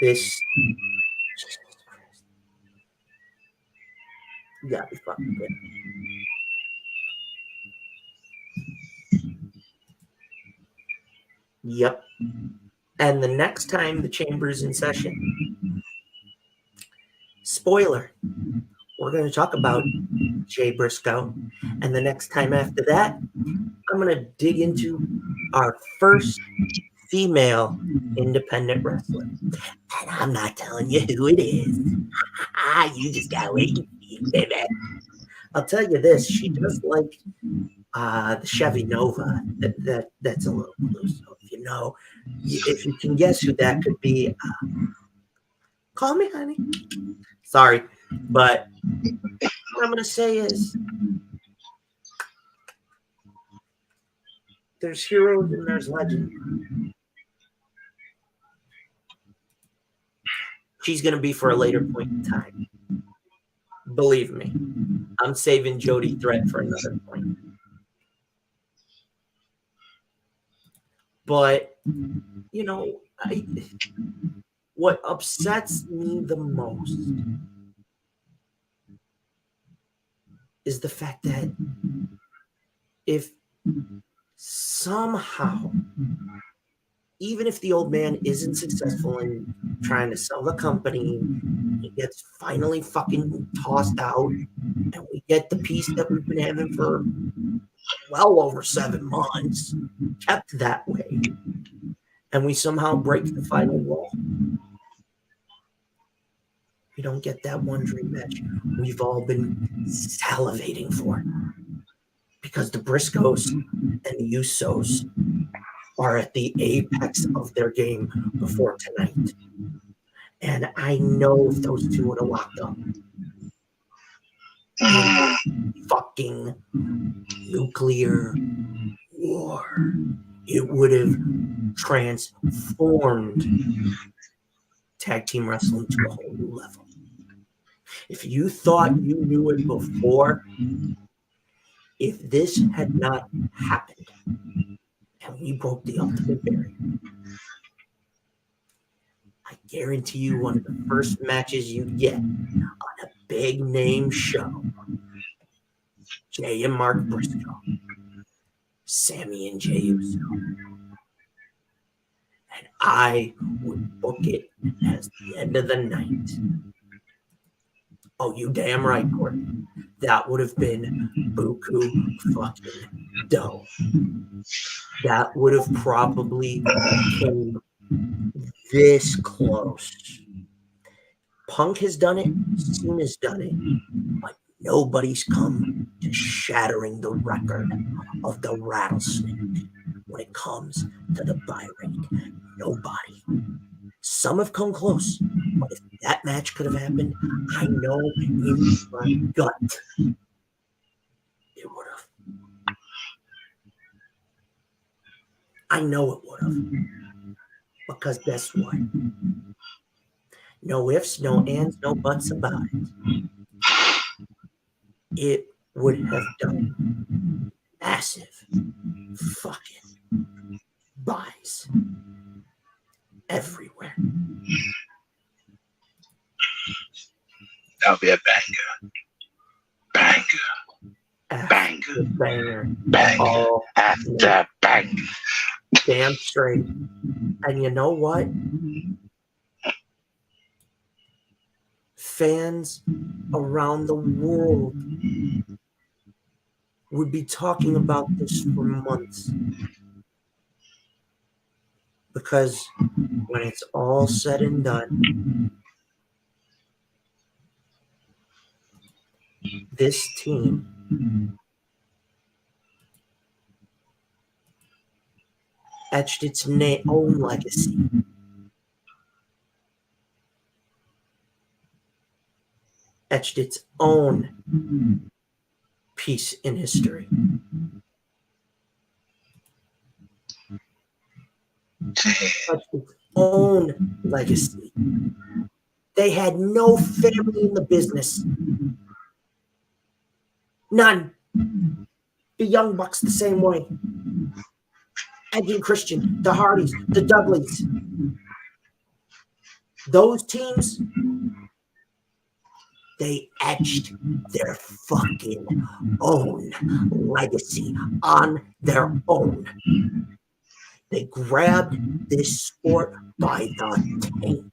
This, Jesus Christ. You gotta be fucking kidding me. Yep. And the next time the chamber is in session, spoiler, we're going to talk about Jay Briscoe. And the next time after that, I'm going to dig into our first female independent wrestler. And I'm not telling you who it is. You just got to wait and see, baby. I'll tell you this, she does like the Chevy Nova. That's a little clue. So if you can guess who that could be, call me, honey. Sorry, but what I'm going to say is there's heroes and there's legends. She's going to be for a later point in time. Believe me, I'm saving Jody Threat for another point. But, what upsets me the most is the fact that if somehow, even if the old man isn't successful in trying to sell the company, he gets finally fucking tossed out, and we get the peace that we've been having for well over 7 months, kept that way, and we somehow break the final wall. We don't get that one dream match we've all been salivating for, because the Briscoes and the Usos are at the apex of their game before tonight. And I know if those two would have locked up, fucking nuclear war, it would have transformed tag team wrestling to a whole new level. If you thought you knew it before, if this had not happened and we broke the ultimate barrier, I guarantee you one of the first matches you get on a big name show, Jay and Mark Briscoe, Sammy and Jay Uso. And I would book it as the end of the night. Oh, you damn right, Gordon. That would have been buku fucking dope. That would have probably came this close. Punk has done it, Cena's done it, but nobody's come to shattering the record of the Rattlesnake when it comes to the buy rate. Nobody. Some have come close, but if that match could have happened, I know in my gut it would have. I know it would have. Because guess what? No ifs, no ands, no buts about it. It would have done massive fucking buys everywhere. That'll be a banger. Banger. Banger. Oh, After banger. Damn straight. And you know what? Fans around the world would be talking about this for months. Because when it's all said and done, this team etched its own legacy. Etched its own piece in history. Etched its own legacy. They had no family in the business. None. The Young Bucks the same way. Edge and Christian, the Hardys, the Dudleys. Those teams, they etched their fucking own legacy on their own. They grabbed this sport by the taint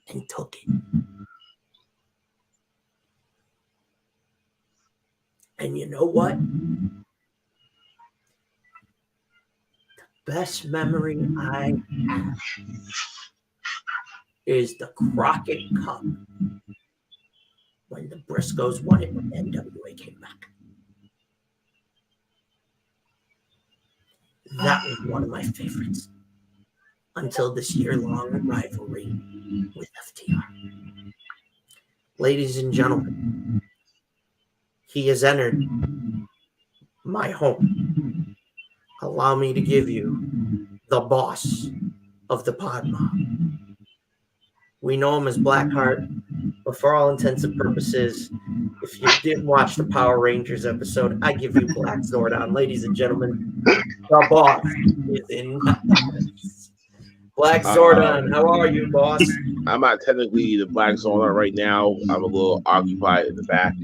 and took it. And you know what? The best memory I have is the Crockett Cup when the Briscoes won it when NWA came back. That was one of my favorites until this year-long rivalry with FTR. Ladies and gentlemen, he has entered my home. Allow me to give you the boss of the Pod Mob. We know him as Blackheart, but for all intents and purposes, if you didn't watch the Power Rangers episode, I give you Black Zordon. Ladies and gentlemen, the boss is in my house. Black Zordon, how are you, boss? I'm not technically the Black Zordon right now. I'm a little occupied in the back.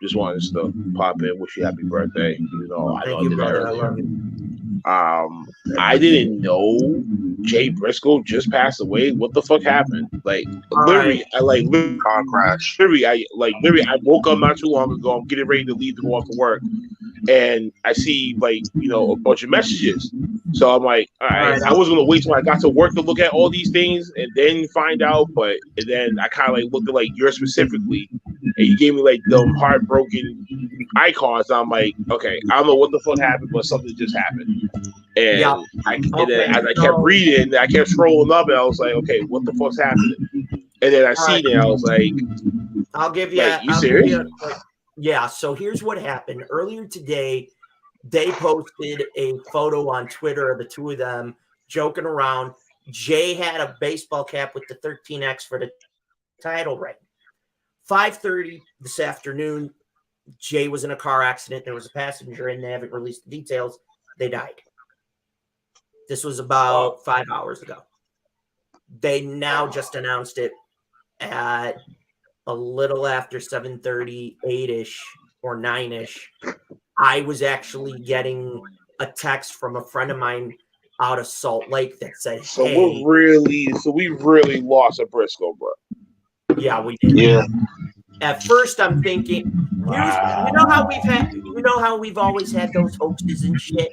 Just wanted to pop in, wish you happy birthday. Thank you, brother. I love you. I didn't know Jay Briscoe just passed away. What the fuck happened? Like, literally, Literally, car crash. I woke up not too long ago. I'm getting ready to leave to go off to work, and I see a bunch of messages. So I'm like, all right. I wasn't gonna wait till I got to work to look at all these things and then find out. And then I kind of looked at yours specifically, and you gave me them heartbroken icons. I'm like, okay, I don't know what the fuck happened, but something just happened. And, then as I kept reading, I kept scrolling up, and I was like, okay, what the fuck's happening? And then I seen it, I was like, I'll give you. You serious? Yeah. So here's what happened earlier today. They posted a photo on Twitter of the two of them joking around. Jay had a baseball cap with the 13X for the title reign. 5:30 this afternoon, Jay was in a car accident. There was a passenger in. They haven't released the details. They died. This was about 5 hours ago. They now just announced it at a little after 7:30, 8-ish or 9-ish. I was actually getting a text from a friend of mine out of Salt Lake that said, "Hey, we really lost a Briscoe, bro." Yeah, we did. Yeah. At first, I'm thinking, you know how we've always had those hoaxes and shit.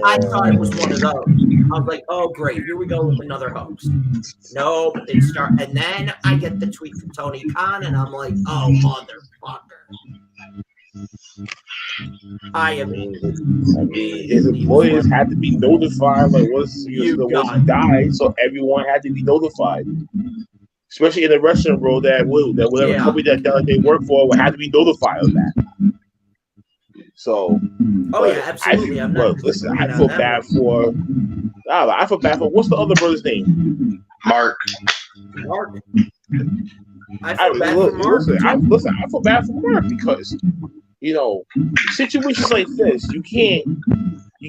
I thought it was one of those. I was like, oh great, here we go with another hoax. Nope, and then I get the tweet from Tony Khan, and I'm like, oh motherfucker. His employers had to be notified. Once he died, so everyone had to be notified. Especially in the restaurant world, that whatever company that they work for had to be notified of that. So, absolutely. I feel bad for. I feel bad for. What's the other brother's name? Mark. I feel bad for Mark. I feel bad for Mark because situations like this, you can't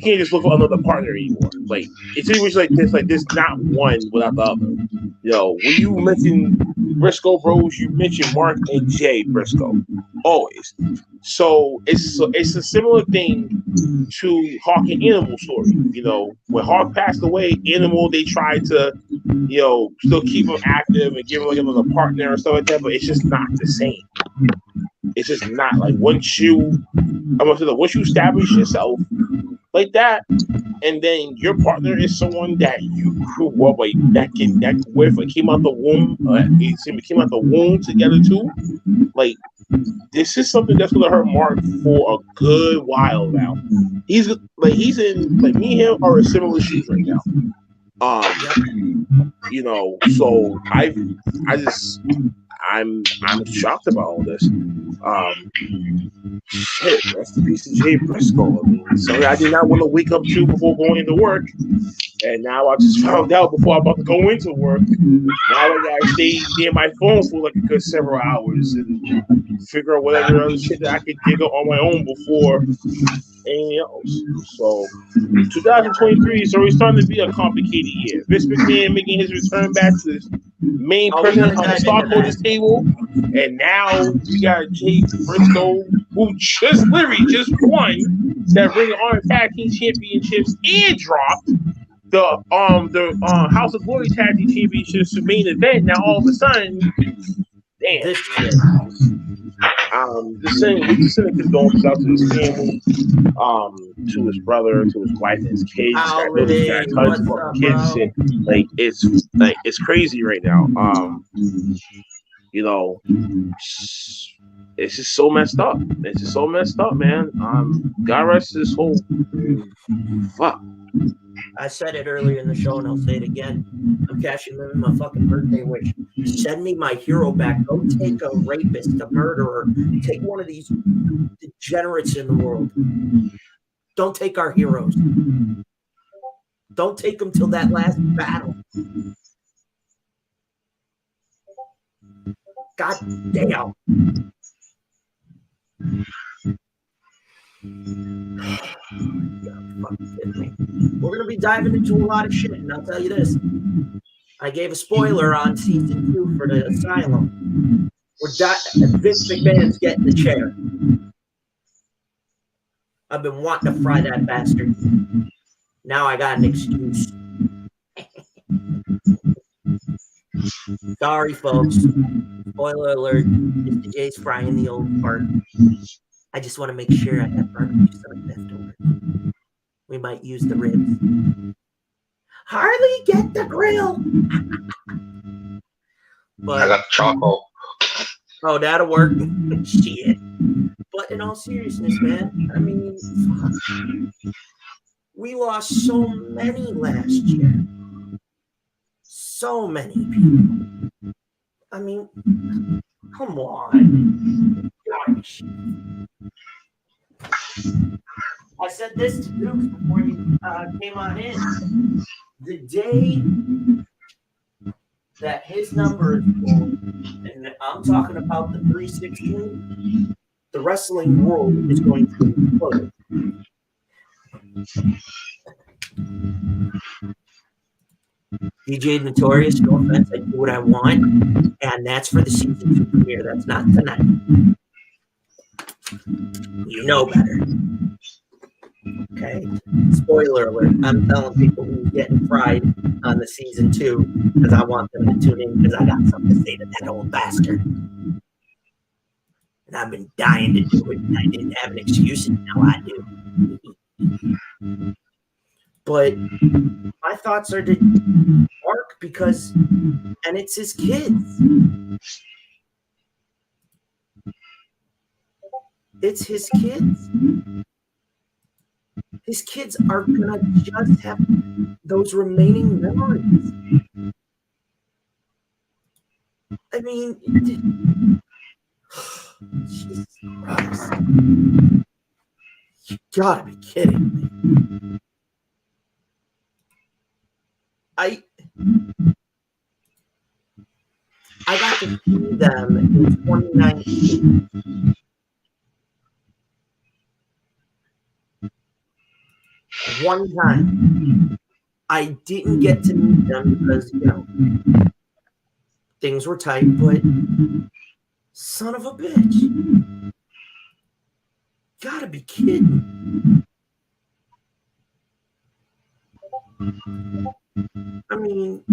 just look for another partner anymore. In situations like this, there's not one without the other. When you mention Briscoe Bros, you mention Mark and Jay Briscoe always. So it's a similar thing to Hawk and Animal story. When Hawk passed away, Animal, they tried to still keep him active and give him another partner and stuff like that, but it's just not the same. It's just not once you establish yourself like that, and then your partner is someone that you grew up that connect with, came out the womb together too. This is something that's gonna hurt Mark for a good while now. He's in me and him are in similar shoes right now. So I'm shocked about all this. That's the piece of Jay Briscoe. Something I did not want to wake up to before going into work, and now I just found out before I'm about to go into work. Now I gotta stay near my phone for a good several hours and figure out whatever other shit that I could dig up on my own before anything else. So 2023 is already starting to be a complicated year. Vince McMahon making his return back to the main president on the stockholders table, and now we got Jay Briscoe who just literally just won that Ring of Honor Tag Team Championships and dropped the House of Glory Tag Team Championships main event. Now all of a sudden, damn. This shit. Just saying, we just sending condolences out to his family, to his brother, to his wife, and his kids. I know this guy tons of fucking kids, and like it's crazy right now. You know, it's just so messed up. It's just so messed up, man. God rest his soul. Fuck. I said it earlier in the show, and I'll say it again. I'm cashing in my fucking birthday wish. Send me my hero back. Go take a rapist, a murderer. Take one of these degenerates in the world. Don't take our heroes. Don't take them till that last battle. God damn. We're going to be diving into a lot of shit, and I'll tell you this. I gave a spoiler on season 2 for the Asylum. Vince McMahon's getting the chair. I've been wanting to fry that bastard. Now I got an excuse. Sorry, folks. Spoiler alert. Mr. J's frying the old part. I just want to make sure I have barbecue sauce afterwards. We might use the ribs. Harley, get the grill. But I got charcoal. Oh, that'll work. Shit. But in all seriousness, man, I mean, fuck. We lost so many last year. So many people. I mean, come on. Gosh. I said this to Duke before he came on in. The day that his number is pulled, and I'm talking about the 316, the wrestling world is going to implode. DJ Notorious, no offense, I do what I want, and that's for the season 2 premiere. That's not tonight. You know better. Okay? Spoiler alert. I'm telling people who's getting fried on the season 2 because I want them to tune in because I got something to say to that old bastard. And I've been dying to do it, and I didn't have an excuse, and now I do. But my thoughts are to Mark because, and it's his kids. It's his kids. His kids are going to just have those remaining memories. I mean, Jesus Christ. You gotta be kidding me. I got to see them in 2019. One time. I didn't get to meet them because, things were tight, but son of a bitch. Gotta be kidding. I mean,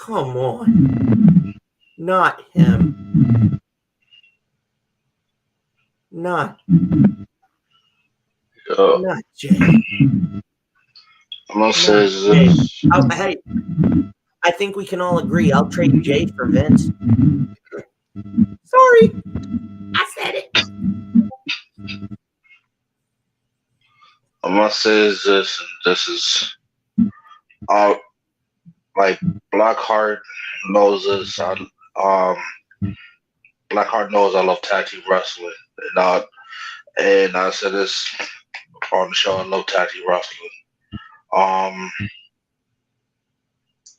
come on. Not him. Not Jay. Hey, I think we can all agree. I'll trade Jay for Vince. Sorry. I said it. I must say is this is like Blackheart knows this. Blackheart knows I love tag team wrestling, and I said this on the show. I love tag team wrestling.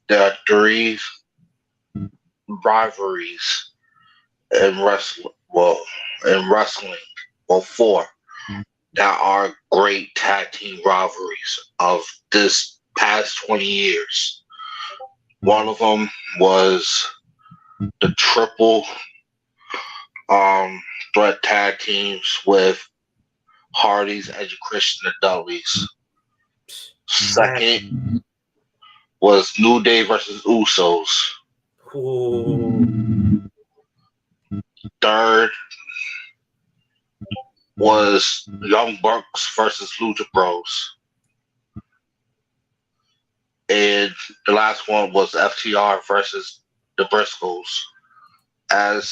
There are 3 rivalries in wrestling. Well, 4 that are great tag team rivalries of this past 20 years. One of them was the triple threat tag teams with Hardy's, Edge, Christian, and Dudley's. Second was New Day versus Usos. Ooh. Third was Young Bucks versus Lucha Bros. And the last one was FTR versus the Briscoes. And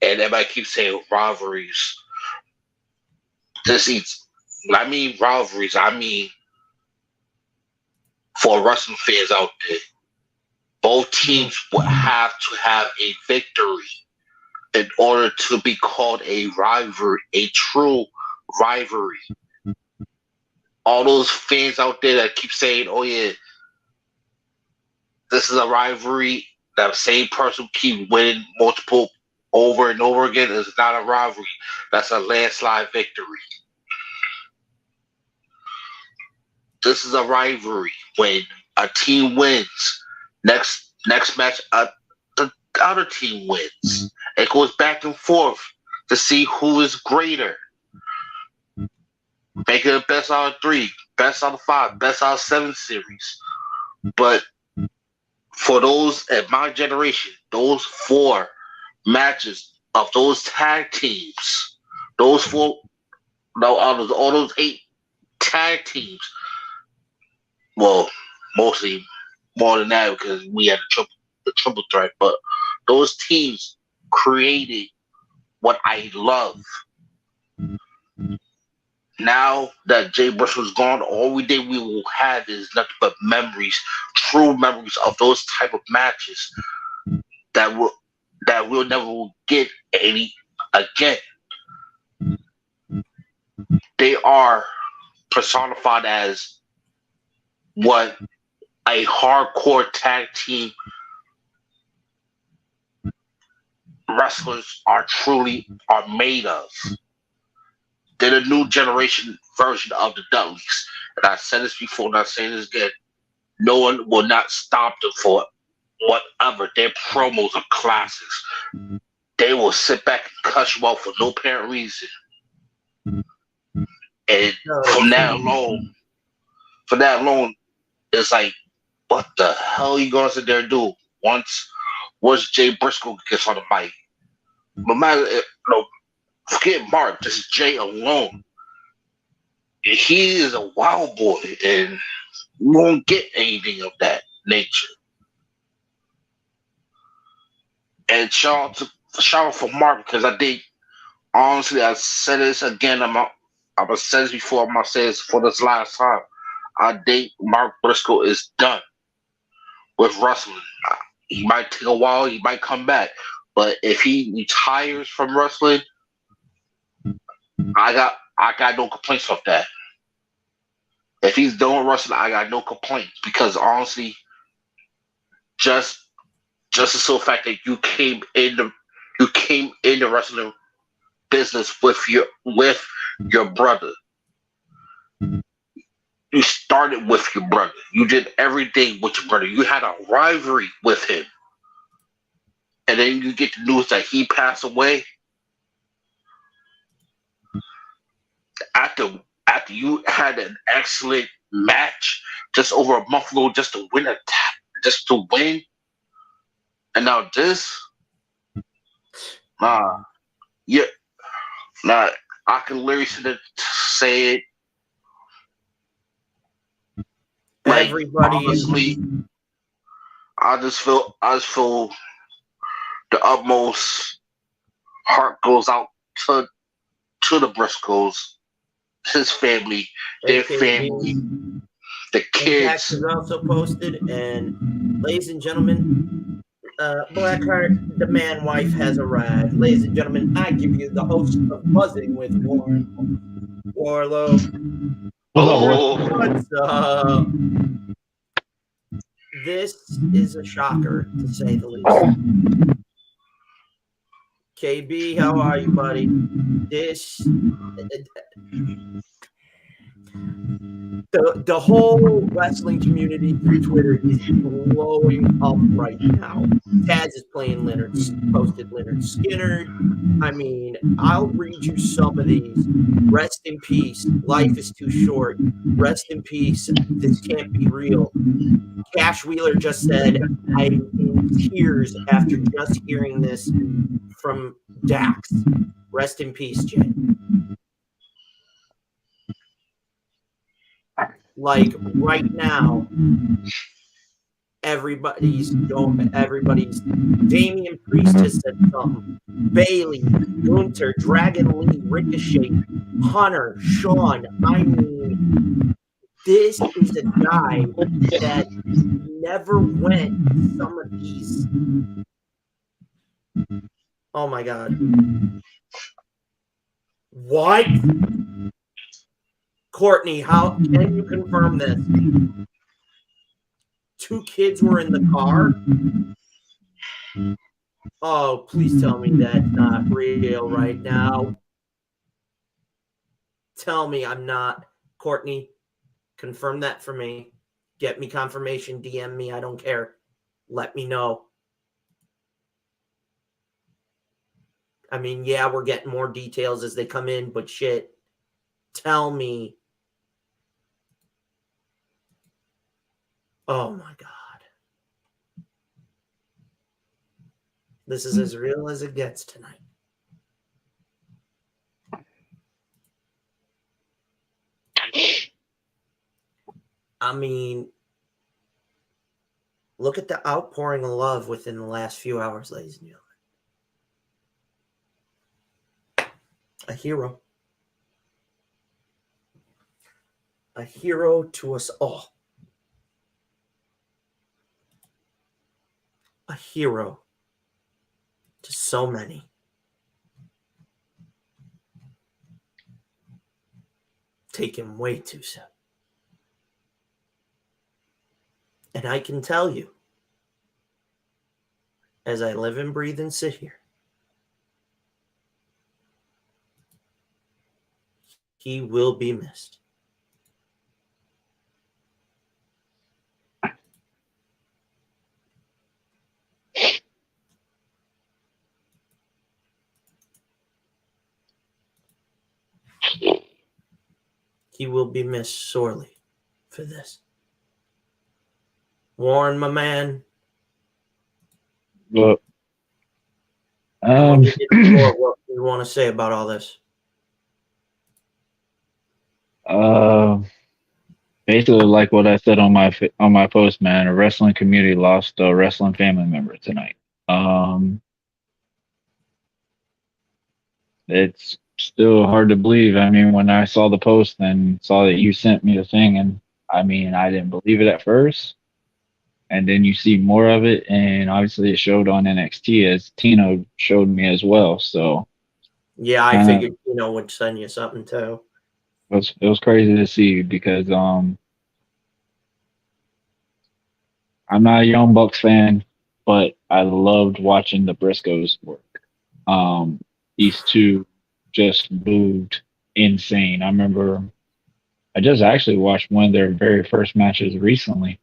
everybody keeps saying rivalries. When I mean rivalries, I mean for wrestling fans out there, both teams would have to have a victory in order to be called a rivalry, a true rivalry. All those fans out there that keep saying, "Oh yeah, this is a rivalry," that same person keep winning multiple over and over again is not a rivalry. That's a landslide victory. This is a rivalry when a team wins. Next match, the other team wins. It goes back and forth to see who is greater. Make it a best out of 3, best out of 5, best out of 7 series. But for those at my generation, those 4 matches of those tag teams, all those 8 tag teams, well, mostly more than that because we had the triple threat, but those teams created what I love. Now that Jay Briscoe's gone, all we will have is nothing but memories, true memories of those type of matches that we'll never get any again. They are personified as what a hardcore tag team wrestlers are made of. They're the new generation version of the Dudleys. And I said this before, and I'm saying this again. No one will not stop them for whatever. Their promos are classics. They will sit back and cut you off for no apparent reason. And from that alone, it's like, what the hell are you going to sit there and do? Once Jay Briscoe gets on the mic, no matter forget Mark, just Jay alone. He is a wild boy, and you won't get anything of that nature. And shout out for Mark because I think, honestly, I said this again. I've said this before. I'm gonna say this for this last time. I think Mark Briscoe is done with wrestling. He might take a while. He might come back, but if he retires from wrestling, I got no complaints of that. If he's done with wrestling, I got no complaints because honestly, just the simple fact that you came in the wrestling business with your brother. You started with your brother. You did everything with your brother. You had a rivalry with him, and then you get the news that he passed away. After you had an excellent match just over a month ago, just to win, and now this, I can literally say it. Like, everybody, honestly, I just feel the utmost heart goes out to the Briscoes, his family, their family, the kids. Dax is also posted, and ladies and gentlemen, Blackheart, the man wife has arrived. Ladies and gentlemen, I give you the host of Buzzing with Warren Warlow. What's up? This is a shocker, to say the least. KB, how are you, buddy? The whole wrestling community through Twitter is blowing up right now. Taz is playing posted Leonard Skinner. I mean, I'll read you some of these. Rest in peace. Life is too short. Rest in peace. This can't be real. Cash Wheeler just said, I'm in tears after just hearing this from Dax. Rest in peace, Jay. Like right now, everybody's Damian Priest has said something. Bailey, Gunther, Dragon Lee, Ricochet, Hunter, Sean. I mean, this is a guy that never went some of these. Oh my God. What? Courtney, how can you confirm this? 2 kids were in the car? Oh, please tell me that's not real right now. Tell me I'm not. Courtney, confirm that for me. Get me confirmation. DM me. I don't care. Let me know. I mean, yeah, we're getting more details as they come in, but shit. Tell me. Oh my God. This is as real as it gets tonight. I mean, look at the outpouring of love within the last few hours, ladies and gentlemen. A hero. A hero to us all. A hero to so many. Taken way too soon. And I can tell you, as I live and breathe and sit here, he will be missed. He will be missed sorely for this. Warren, my man. Look, What do you want to say about all this? Basically, like what I said on my post, man, a wrestling community lost a wrestling family member tonight. It's still hard to believe. I mean, when I saw the post and saw that you sent me the thing, and I mean, I didn't believe it at first. And then you see more of it, and obviously it showed on NXT as Tino showed me as well. So yeah, I figured Tino would send you something too. It was crazy to see because I'm not a Young Bucks fan, but I loved watching the Briscoes work. These two just moved insane. I remember I just actually watched one of their very first matches recently.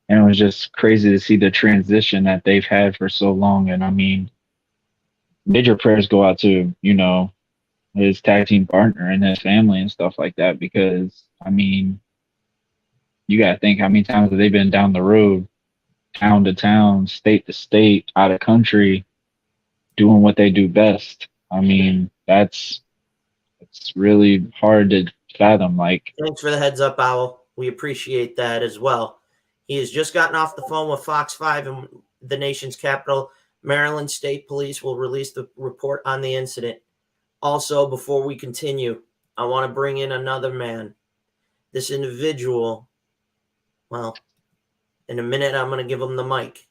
And it was just crazy to see the transition that they've had for so long. And I mean, major prayers go out to, his tag team partner and his family and stuff like that, because I mean, you got to think how many times have they been down the road, town to town, state to state, out of country, doing what they do best. I mean, it's really hard to fathom. Like, thanks for the heads up, Owl. We appreciate that as well. He has just gotten off the phone with Fox 5 in the nation's capital. Maryland State Police will release the report on the incident. Also, before we continue, I want to bring in another man. This individual, well, in a minute, I'm going to give him the mic.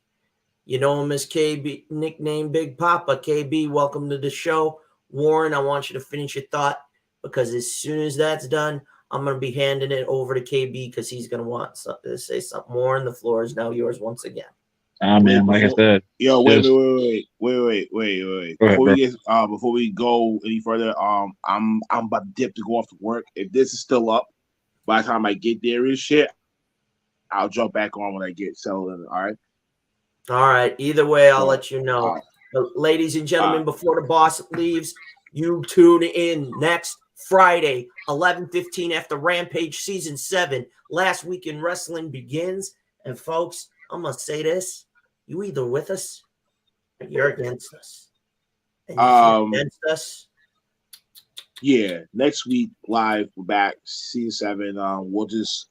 You know him as KB, nickname Big Papa. KB, welcome to the show. Warren, I want you to finish your thought, because as soon as that's done, I'm going to be handing it over to KB because he's going to want to say something more, and the floor is now yours once again. Man, like I said. Yo, wait. Ahead, Before we go any further, I'm about to dip to go off to work. If this is still up, by the time I get there and shit, I'll jump back on when I get settled in. All right. All right. Either way, I'll So, let you know. right. But ladies and gentlemen, before the boss leaves, you tune in next Friday, 11:15 after Rampage Season 7. Last Week in Wrestling begins. And folks, I'm going to say this. You either with us or you're against us. And if you're against us, yeah, next week live, we're back, Season 7. We'll just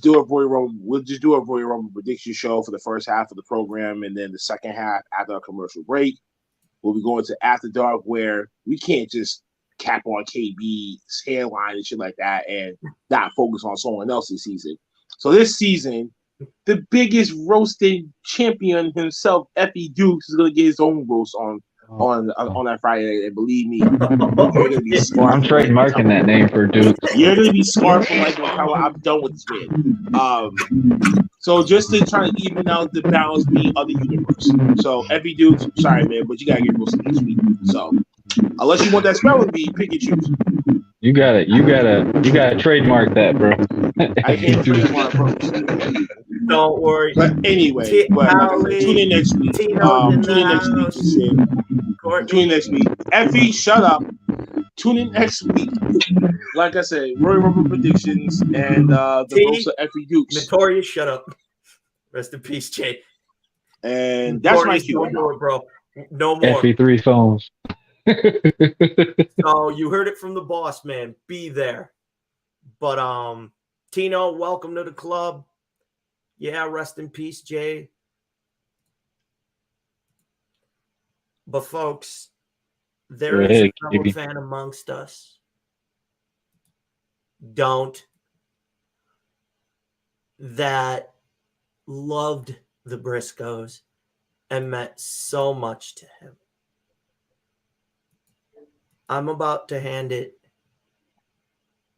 do a Royal Rumble. We'll just do a Royal Rumble prediction show for the first half of the program, and then the second half after a commercial break, we'll be going to After Dark, where we can't just cap on KB's hairline and shit like that, and not focus on someone else's season. So this season, the biggest roasting champion himself, Effie Dukes, is gonna get his own roast on that Friday, and believe me, you're gonna be smart. I'm trademarking that name for Duke. You're gonna be smart for like I'm done with this man. So just to try to even out the balance being other universe. So Effie Dukes, sorry man, but you gotta get roasted next week. So unless you want that spelling bee, pick and choose. You gotta trademark that, bro. I can't trademark first. Don't worry. But anyway, like I said, tune in next week. Tune in next week. Tune in next week. Effie, shut up. Tune in next week. Like I said, Royal Rumble predictions and the roast of Effie Dukes. Notorious, shut up. Rest in peace, Jay. And that's my cue. No more, bro. No more. Effie 3 phones. So you heard it from the boss, man. Be there. But Tino, welcome to the club. Yeah, rest in peace, Jay. But folks, there is a fellow fan amongst us. That loved the Briscoes and meant so much to him. I'm about to hand it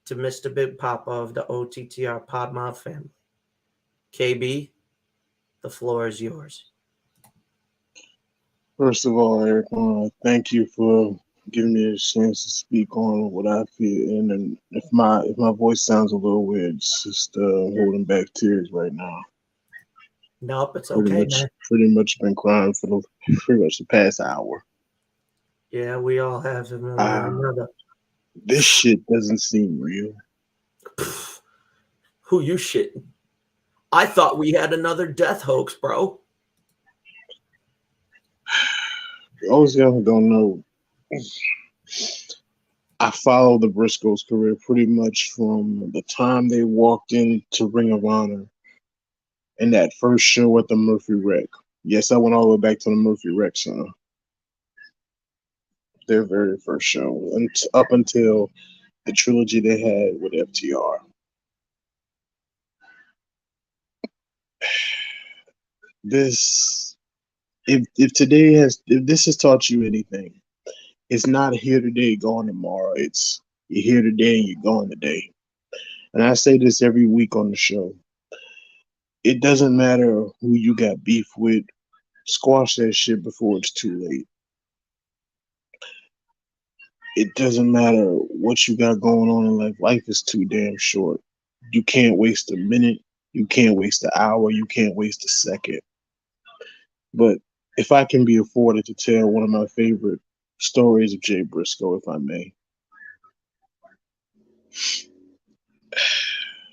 to Mr. Big Papa of the OTTR Podmob family. KB, the floor is yours. First of all, Eric, thank you for giving me a chance to speak on what I feel. And if my voice sounds a little weird, it's just holding back tears right now. Nope, it's okay, man. Pretty much been crying for pretty much the past hour. Yeah, we all have him. This shit doesn't seem real. Who you shitting? I thought we had another death hoax, bro. Those y'all don't know. I followed the Briscoes' career pretty much from the time they walked into Ring of Honor and that first show at the Murphy Rec. Yes, I went all the way back to the Murphy Rec Center. Their very first show, and up until the trilogy they had with FTR. This, if this has taught you anything, it's not here today, gone tomorrow. It's you're here today and you're gone today. And I say this every week on the show. It doesn't matter who you got beef with. Squash that shit before it's too late. It doesn't matter what you got going on in life. Life is too damn short. You can't waste a minute. You can't waste an hour. You can't waste a second. But if I can be afforded to tell one of my favorite stories of Jay Briscoe, if I may.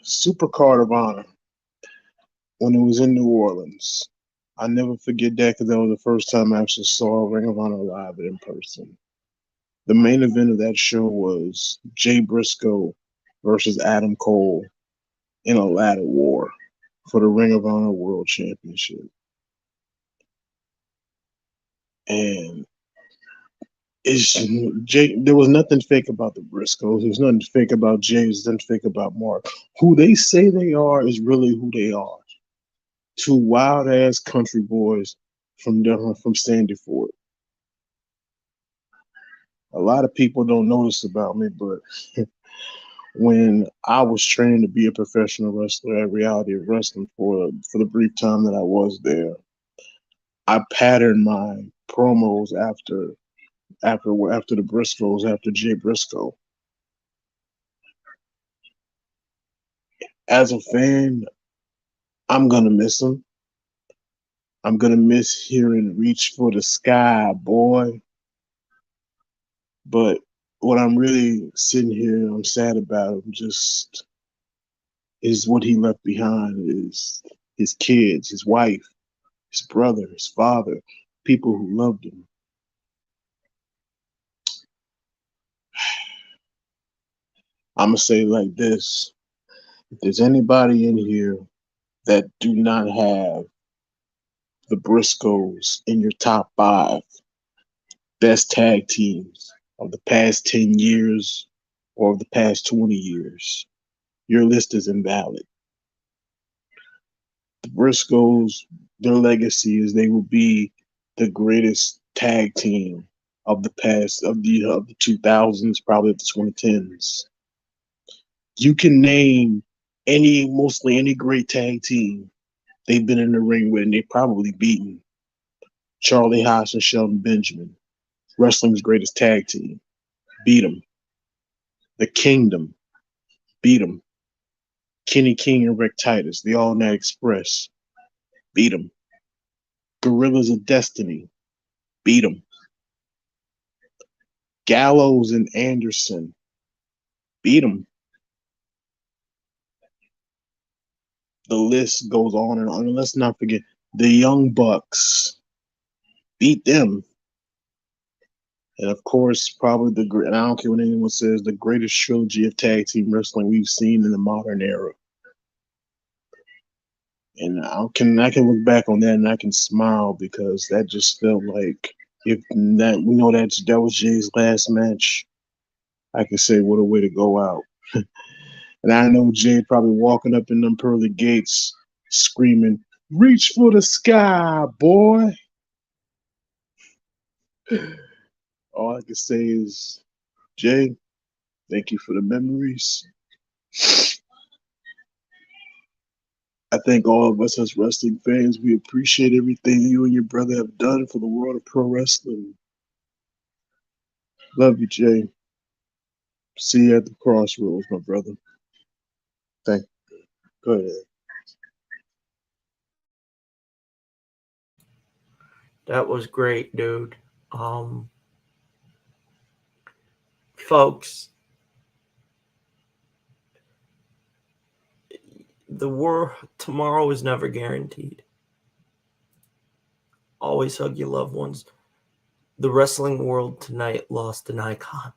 Supercard of Honor, when it was in New Orleans. I'll never forget that because that was the first time I actually saw Ring of Honor live in person. The main event of that show was Jay Briscoe versus Adam Cole in a ladder war for the Ring of Honor World Championship. And there was nothing fake about the Briscoes. There's nothing fake about Jay. There's nothing fake about Mark. Who they say they are is really who they are. Two wild-ass country boys from Sandy Fort. A lot of people don't know this about me, but when I was trained to be a professional wrestler at Reality of Wrestling for the brief time that I was there, I patterned my promos after the Briscoes, after Jay Briscoe. As a fan, I'm gonna miss him. I'm gonna miss hearing "Reach for the Sky, Boy." But what I'm really sitting here, I'm sad about just is what he left behind is his kids, his wife, his brother, his father, people who loved him. I'm gonna say it like this: if there's anybody in here that do not have the Briscoes in your top 5 best tag teams of the past 10 years or of the past 20 years, your list is invalid. The Briscoes, their legacy is they will be the greatest tag team of the past of the 2000s, probably of the 2010s. You can name mostly any great tag team they've been in the ring with, and they've probably beaten. Charlie Haas and Shelton Benjamin, wrestling's greatest tag team, beat them. The Kingdom, beat them. Kenny King and Rick Titus, the All Night Express, beat them. Gorillas of Destiny, beat them. Gallows and Anderson, beat them. The list goes on and on. And let's not forget the Young Bucks, beat them. And of course, probably and I don't care what anyone says, the greatest trilogy of tag team wrestling we've seen in the modern era. And I can look back on that and I can smile because that just felt like if that we know that was Jay's last match, I can say what a way to go out. And I know Jay probably walking up in them pearly gates screaming, "Reach for the sky, boy." All I can say is, Jay, thank you for the memories. I think all of us as wrestling fans, we appreciate everything you and your brother have done for the world of pro wrestling. Love you, Jay. See you at the crossroads, my brother. Thank you. Go ahead. That was great, dude. Folks, the war tomorrow is never guaranteed. Always hug your loved ones. The wrestling world tonight lost an icon,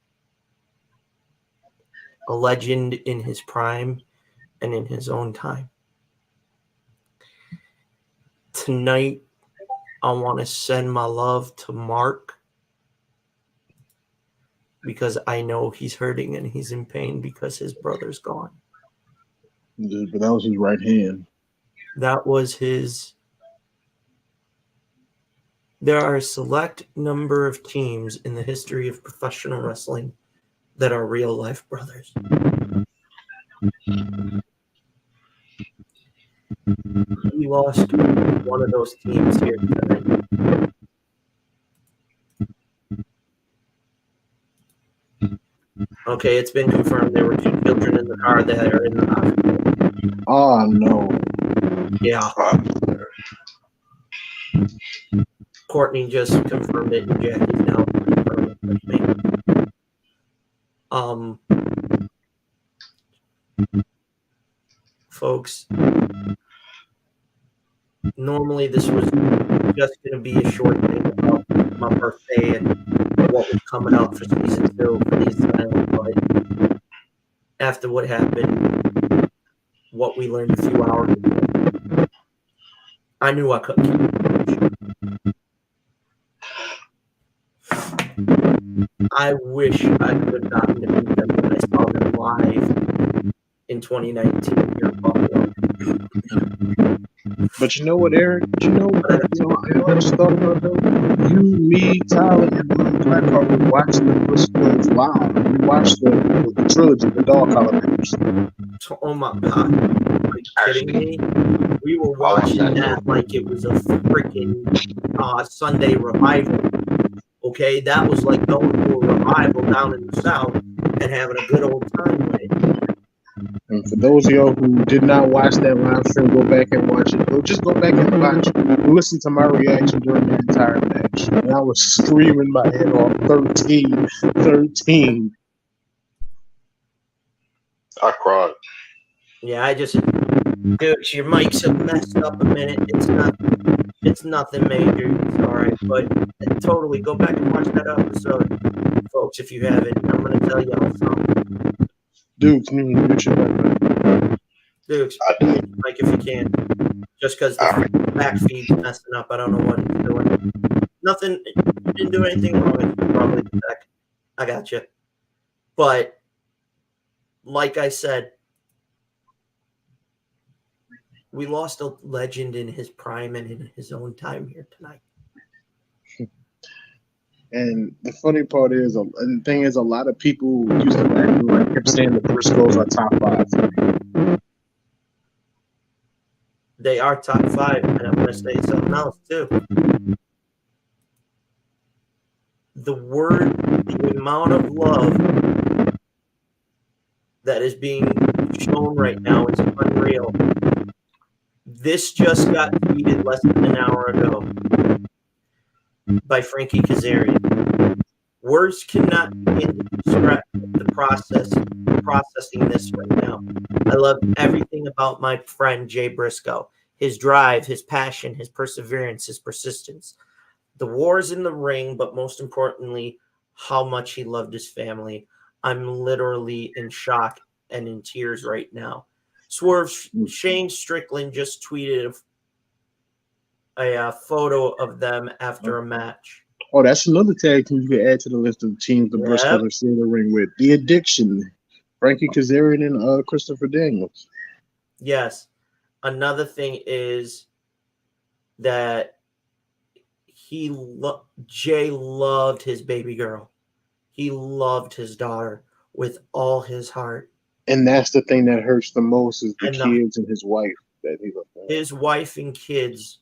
a legend in his prime and in his own time. Tonight, I want to send my love to Mark because I know he's hurting and he's in pain because his brother's gone. But that was his right hand. That was his. There are a select number of teams in the history of professional wrestling that are real life brothers. We lost one of those teams here tonight. Okay, it's been confirmed there were 2 children in the car that are in the hospital. Oh, no. Yeah. Courtney just confirmed it, and Jackie's now confirming it with me. Folks, normally this was just going to be a short thing about my birthday and what was coming up for season 2 for the Asylum, but after what happened, what we learned a few hours ago, I knew I couldn't keep it. I wish I could have gotten to meet them when I saw them live in 2019 here in Buffalo. But you know what, Eric? I just thought about that. You, me, Tyler, and Blackheart were watching the Briscoes live. We watched the trilogy, the Dog Collar Members. Oh my God. Are you kidding me? We were watching that like it was a freaking Sunday revival. Okay, that was like going to a revival down in the South and having a good old time with it. And for those of y'all who did not watch that live stream, go back and watch it. Or just go back and watch, listen to my reaction during the entire match. And I was screaming my head off, 13, 13. I cried. Yeah, dude, your mics have messed up a minute. It's nothing major. It's all right, but totally go back and watch that episode, folks, if you haven't. I'm gonna tell y'all something. Dude, can you mute your mic? Dude, mute your mic if you can. Just because the back feed's messing up, I don't know what it's doing. Nothing. You didn't do anything wrong. It's probably the tech. I got you. But like I said, we lost a legend in his prime and in his own time here tonight. And the funny part is, and the thing is, a lot of people used to kept saying the Briscoes are top 5. They are top 5, and I'm going to say something else too. The amount of love that is being shown right now is unreal. This just got tweeted less than an hour ago by Frankie Kazarian. Words cannot describe the processing this right now. I love everything about my friend Jay Briscoe. His drive, his passion, his perseverance, his persistence. The wars in the ring, but most importantly, how much he loved his family. I'm literally in shock and in tears right now. Shane Strickland just tweeted a photo of them after a match. Oh, that's another tag team you can add to the list of teams the Briscoes are still in the ring with. The Addiction, Frankie Kazarian and Christopher Daniels. Yes. Another thing is that Jay loved his baby girl. He loved his daughter with all his heart. And that's the thing that hurts the most is the kids and his wife that he loved. His wife and kids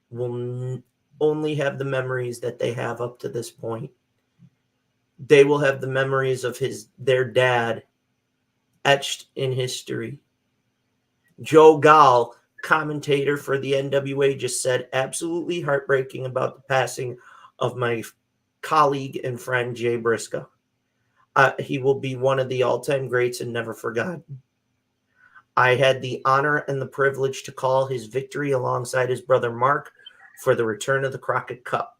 will only have the memories that they have up to this point. They will have the memories of their dad etched in history. Joe Gall, commentator for the NWA, just said, absolutely heartbreaking about the passing of my colleague and friend Jay Briscoe. He will be one of the all-time greats and never forgotten. I had the honor and the privilege to call his victory alongside his brother Mark for the return of the Crockett Cup.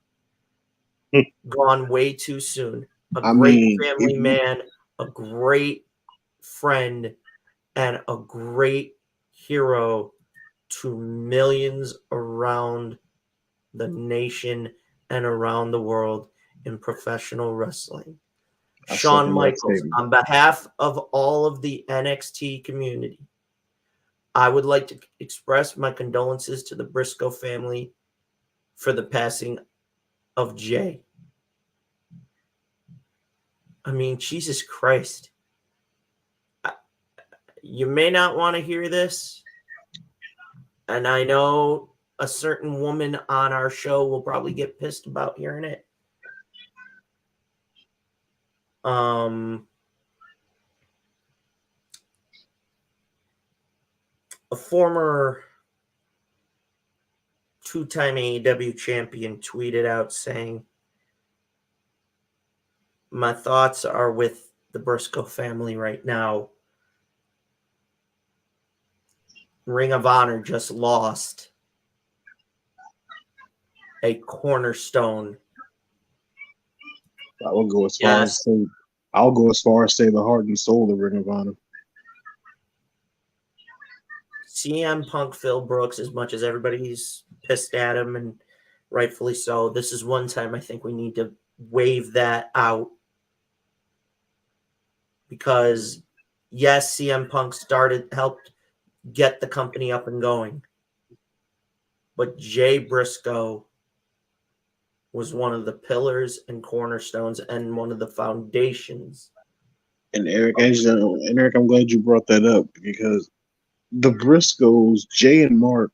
Gone way too soon. A great family man, a great friend, and a great hero to millions around the nation and around the world in professional wrestling. Shawn Michaels, on behalf of all of the NXT community, I would like to express my condolences to the Briscoe family for the passing of Jay. I mean, Jesus Christ. You may not want to hear this, and I know a certain woman on our show will probably get pissed about hearing it. A former two-time AEW champion tweeted out saying, my thoughts are with the Briscoe family right now. Ring of Honor just lost a cornerstone. I'll go as far as say the heart and soul of Ring of Honor. CM Punk, Phil Brooks, as much as everybody's pissed at him, and rightfully so, this is one time I think we need to wave that out. Because, yes, CM Punk helped get the company up and going. But Jay Briscoe was one of the pillars and cornerstones and one of the foundations. And Eric, I'm glad you brought that up because the Briscoes, Jay and Mark,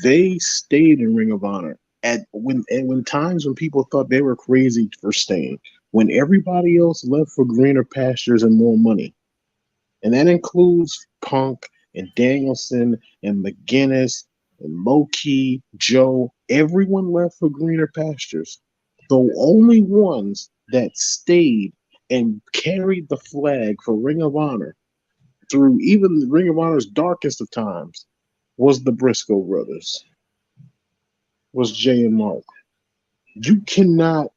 they stayed in Ring of Honor when times when people thought they were crazy for staying. When everybody else left for greener pastures and more money, And that includes Punk and Danielson and McGinnis and Low-Key, Joe. Everyone left for greener pastures. The only ones that stayed and carried the flag for Ring of Honor through even Ring of Honor's darkest of times was the Briscoe brothers, was Jay and Mark. You cannot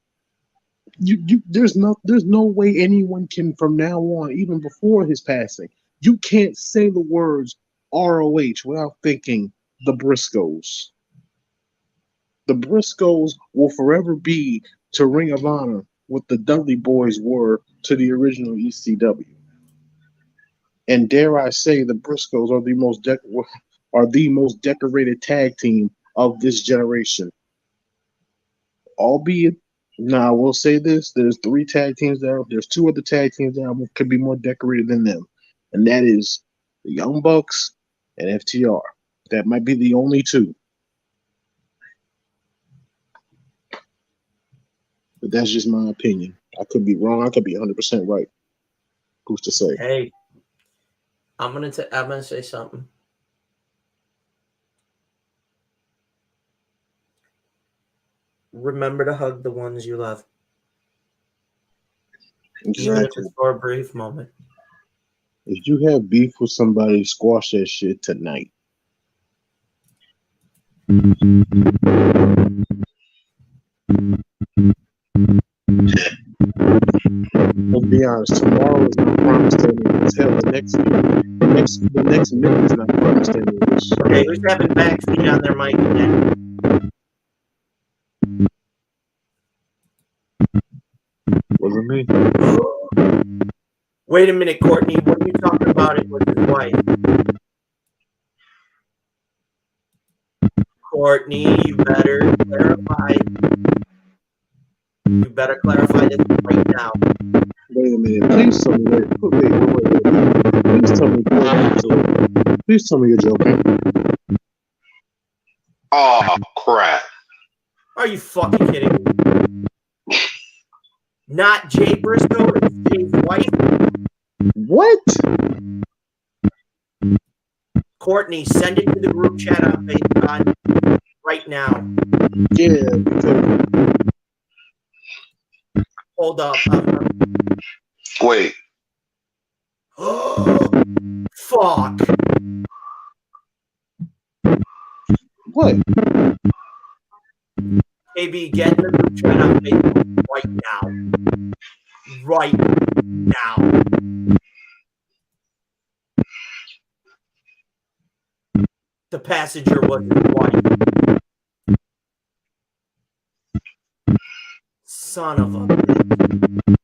there's no way anyone can from now on, even before his passing, you can't say the words ROH without thinking the Briscoes. The Briscoes will forever be to Ring of Honor what the Dudley Boys were to the original ECW. And dare I say, the Briscoes are the most decorated tag team of this generation. Albeit, now I will say this: there's 3 tag teams there's 2 other tag teams that could be more decorated than them, and that is the Young Bucks and FTR. That might be the only 2. But that's just my opinion. I could be wrong. I could be 100% right. Who's to say? Hey, I'm gonna say something. Remember to hug the ones you love, even if it's for a brief moment. If you have beef with somebody, squash that shit tonight. Let's be honest. Tomorrow is not promised to anyone. Hell, the next minute is not promised to anyone. Okay, who's having backstage on their mic again? Wasn't me. Wait a minute, Courtney. What are you talking about? It was his wife. Courtney, you better clarify. You better clarify this right now. Wait a minute. Please tell me. Wait. Please tell me you're joking. Oh, crap. Are you fucking kidding me? Not Jay Briscoe, it's Jay's wife. What? Courtney, send it to the group chat on Facebook right now. Yeah, because... Hold up. Wait. Fuck. What? KB, get in the group chat on Facebook right now. Right now. The passenger was his wife. Son of a bitch.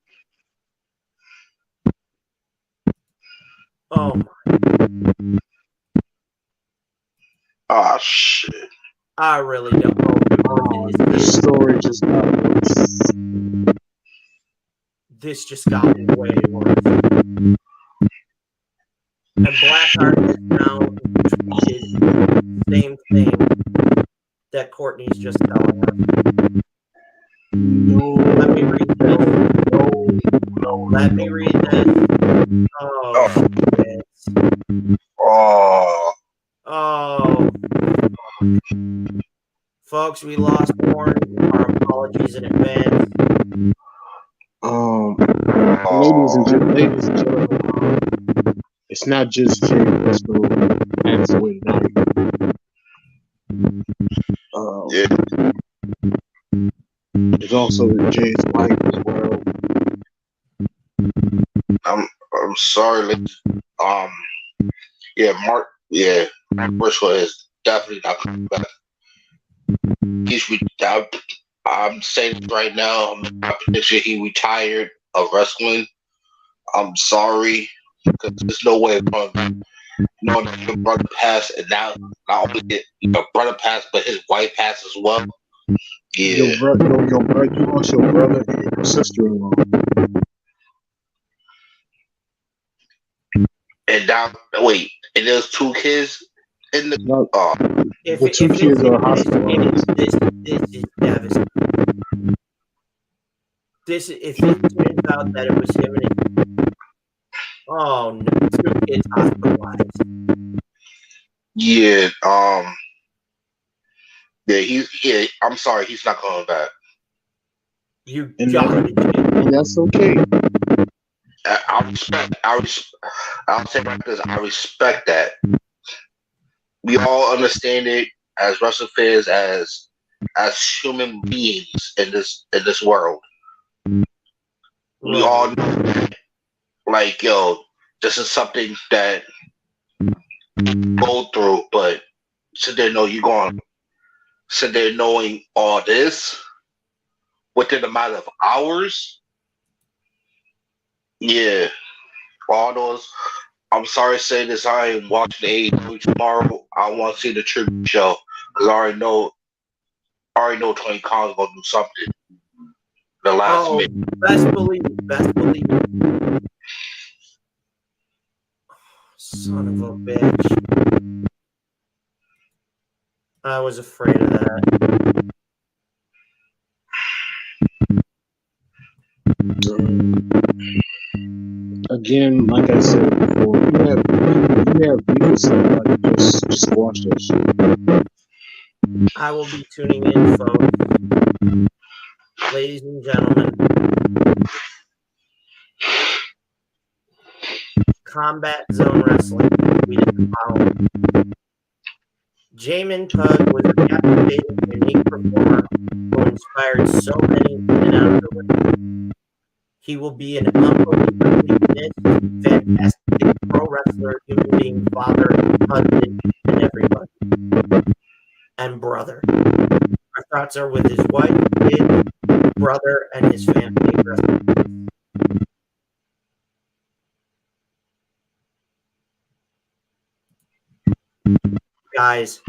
Oh my. Oh, shit. I really don't know. This story just got worse. This just got way worse. And Blackheart has now tweeted the same thing that Courtney's just telling us. No. Let me read this. No. Let me read this. Oh, shit. Oh. Folks, we lost Warren. Our apologies in advance. Ladies and gentlemen, it's not just Jay Briscoe passed away tonight. There's also Jay's wife as well. I'm sorry, ladies. Mark Briscoe is definitely not coming back. I'm saying right now, I'm not predicting he retired of wrestling. I'm sorry, because there's no way of going back. Knowing that your brother passed, and now not only did your brother pass, but his wife passed as well. Yeah. You lost your brother and your sister-in-law. And now, wait, and there's 2 kids in the. The 2 kids are hospitalized. This is devastating. If it turns out that it was him and Oh no, 2 kids hospitalized. Yeah, I'm sorry, he's not coming back. You And gotta be kidding me. and that's okay. I'll say like this, I respect that. We all understand it as wrestling fans, as human beings in this world. We all Right. know that, like, yo, this is something that go through, but sit there know you going sit there knowing all this within a matter of hours. Yeah, all those. I'm sorry to say this. I ain't watching AEW tomorrow. I want to see the tribute show because I already know Tony Khan's gonna do something. The last Oh, minute. best believe. Son of a bitch. I was afraid of that. Again, like I said before, you have beef with somebody, just watch that shit. I will be tuning in, folks. Ladies and gentlemen, Combat Zone Wrestling tweeted the following. Jamin Pug was a captivating, unique performer who inspired so many in and out of the ring. He will be an unbelievably missed, fantastic pro wrestler, human being, father, husband, and everybody. And brother. Our thoughts are with his wife, kids, brother, and his family. Rest in peace. Guys,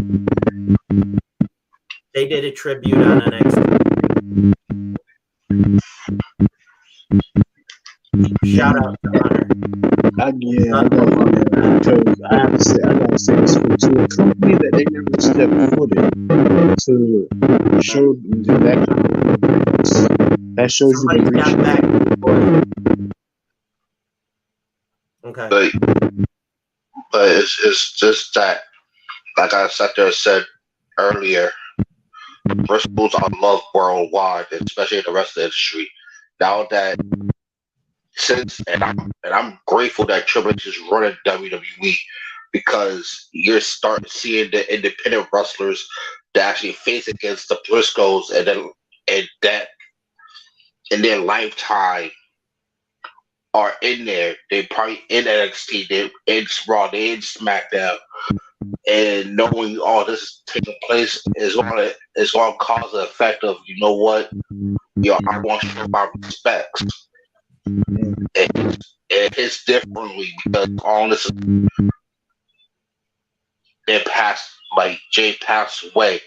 they did a tribute on NXT. Shout out to Hunter. I got Hunter because I gotta say this to a company that they never stepped foot in to show them that kind of performance. That shows you Somebody's the got reach. back. Okay. But it's just that, like I sat there and said earlier, Bristol's are loved worldwide, especially in the rest of the industry. Now that I'm grateful that Triple H is running WWE because you're starting seeing the independent wrestlers that actually face against the Briscoes and that in their lifetime are in there. They probably in NXT, they in Raw, they in SmackDown, and knowing all this is taking place is going to cause the effect of, you know what, yo, I want to show my respects. And it hits differently because all this their past, like Jay passed away,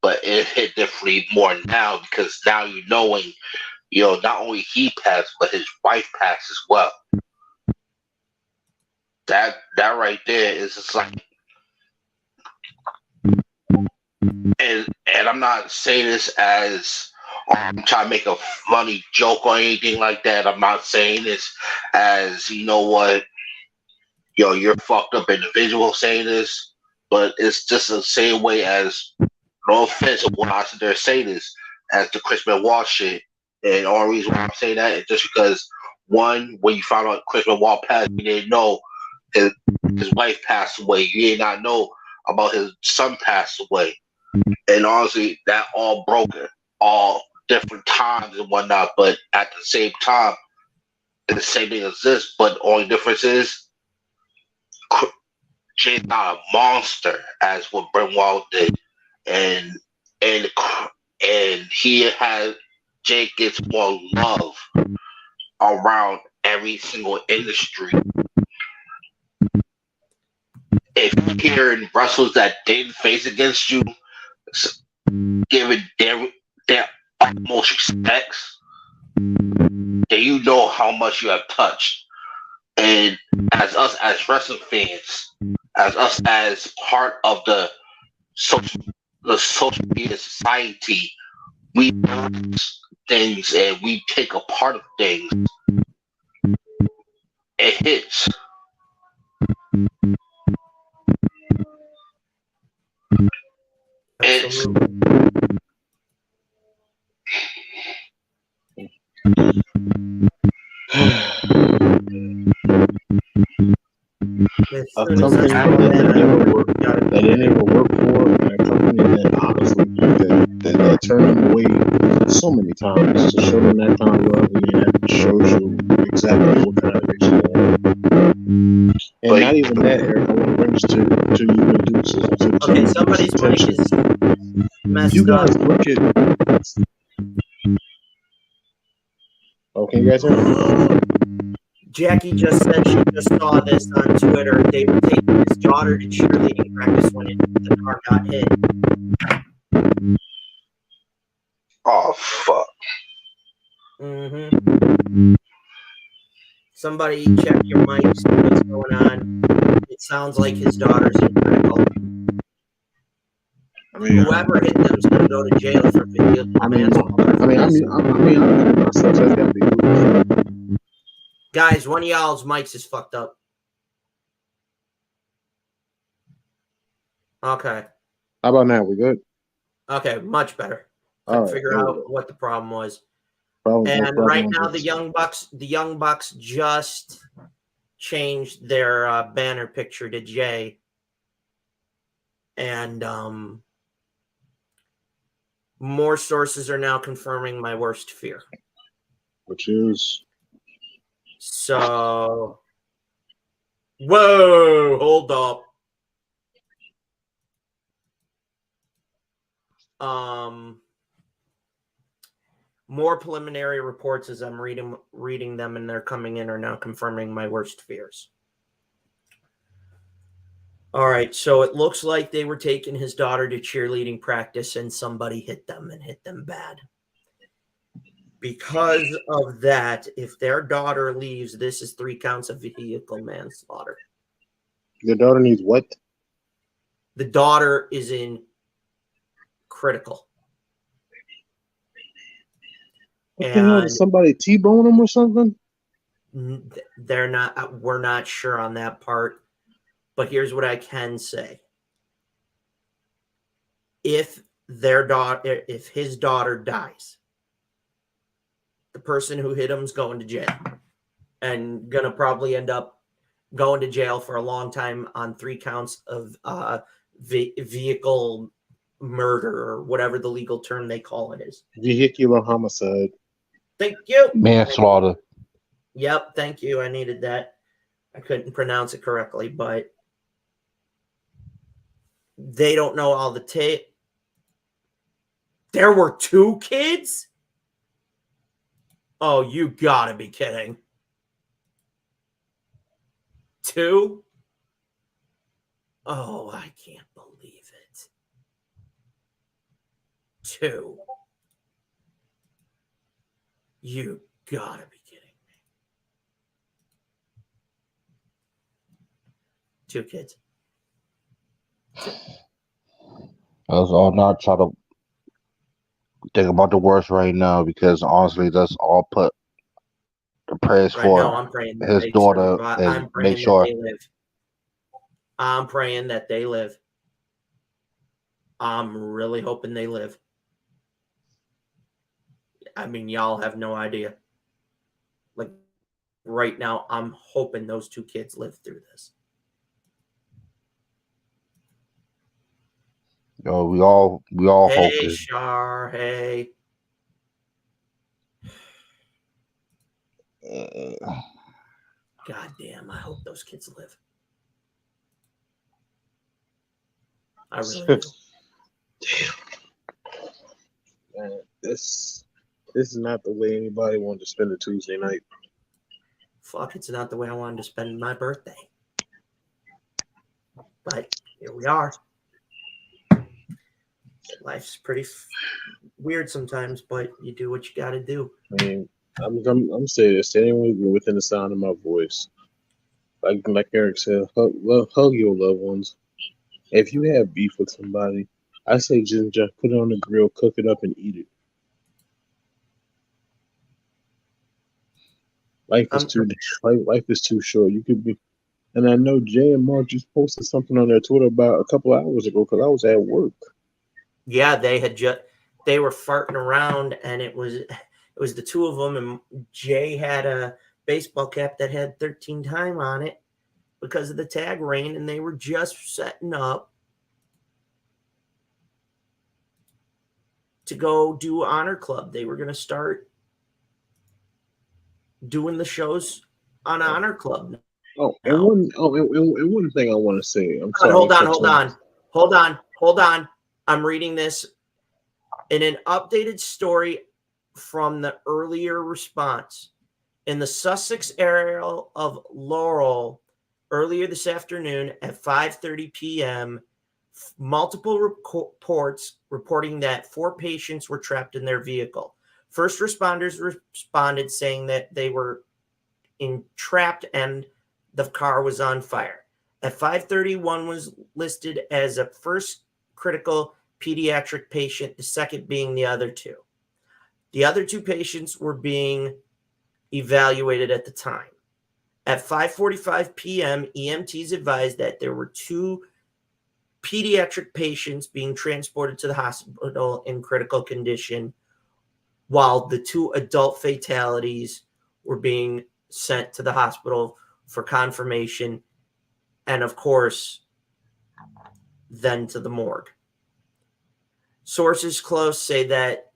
but it hit differently more now because now you knowing, you know, not only he passed, but his wife passed as well. That right there is just like, and I'm not saying this as I'm trying to make a funny joke or anything like that. I'm not saying this as, you know what, yo, you're fucked up individual saying this, but it's just the same way as, no offense of what I sit there saying this, as the Chris Benoit shit. And the only reason why I'm saying that is just because, one, when you found out Chris Benoit passed, you didn't know his wife passed away. You did not know about his son passed away. And honestly, that all broken, all different times and whatnot. But at the same time, the same thing as this. But the only difference is Jay's not a monster as what Benoit did, and he has Jay gets more love around every single industry. If you're hearing wrestlers that didn't face against you, giving their utmost respects, then you know how much you have touched. And as us as wrestling fans, as us as part of the social media society, we know things and we take a part of things. And hits. It's A company that they never worked for, and a company that honestly that turned them away so many times to show them that kind of love, and then that shows you exactly what kind of bitch they are. And Like- not even that, Eric. I want to bring this to you and Deuce's Okay, somebody's mic attention. is messed You guys up. look at. Oh, can you guys hear me? Jackie just said she just saw this on Twitter. They were taking his daughter to cheerleading practice when the car got hit. oh fuck. Mm-hmm. Somebody check your mics. See what's going on? It sounds like his daughter's in critical. I mean, Whoever hit them is going to go to jail for video manslaughter. myself. That's gotta be good. Guys, one of y'all's mics is fucked up. Okay. How about now? We good? Okay, much better. All right. Figure there we out go. what the problem was. No And problem right with now, this. the Young Bucks just changed their banner picture to Jay, and more sources are now confirming my worst fear. Which is So, whoa, hold up. More preliminary reports as I'm reading them, and they're coming in, are now confirming my worst fears. All right, so it looks like they were taking his daughter to cheerleading practice, and somebody hit them and hit them bad. Because of that, if their daughter leaves, this is 3 counts of vehicle manslaughter. your daughter needs what? The daughter is in critical. What the hell? Did somebody T-bone him or something? They're not. We're not sure on that part. But here's what I can say: if his daughter dies, the person who hit him is going to jail, and gonna probably end up going to jail for a long time on 3 counts of vehicle murder, or whatever the legal term they call it is. Vehicular homicide. Thank you. Manslaughter. Yep, thank you. I needed that. I couldn't pronounce it correctly, but they don't know all the tape. There were 2 kids? Oh, you gotta be kidding. 2? Oh, I can't believe it. 2. You gotta be kidding me. 2 kids. Let's all not try to think about the worst right now, because honestly, let's all put the prayers Right for now, I'm praying that his they daughter survive. and I'm praying make sure. that they live. I'm praying that they live. I'm really hoping they live. I mean, y'all have no idea. Like, right now, I'm hoping those 2 kids live through this. Yo, we all hope Hey, this. Shar, hey. God damn, I hope those kids live. I really do. Man, this is not the way anybody wanted to spend a Tuesday night. Fuck, it's not the way I wanted to spend my birthday. But here we are. Life's pretty weird sometimes, but you do what you got to do. I mean, I'm saying this to anyone within the sound of my voice. Like Eric said, hug your loved ones. If you have beef with somebody, I say just put it on the grill, cook it up, and eat it. Life is too life is too short. You could be, and I know Jay and Mark just posted something on their Twitter about a couple hours ago because I was at work. Yeah, they were farting around, and it was the two of them, and Jay had a baseball cap that had 13 time on it because of the tag reign, and they were just setting up to go do Honor Club. They were going to start doing the shows on Honor Club. And one thing I want to say. I'm sorry. Hold on. I'm reading this in an updated story from the earlier response. In the Sussex area of Laurel, earlier this afternoon at 5:30 p.m., multiple reports reporting that 4 patients were trapped in their vehicle. First responders responded saying that they were entrapped and the car was on fire. At 5:30, one was listed as a first critical pediatric patient, the second being the other two. The other 2 patients were being evaluated at the time. At 5:45 p.m., EMTs advised that there were 2 pediatric patients being transported to the hospital in critical condition, while the 2 adult fatalities were being sent to the hospital for confirmation, and of course, then to the morgue. Sources close say that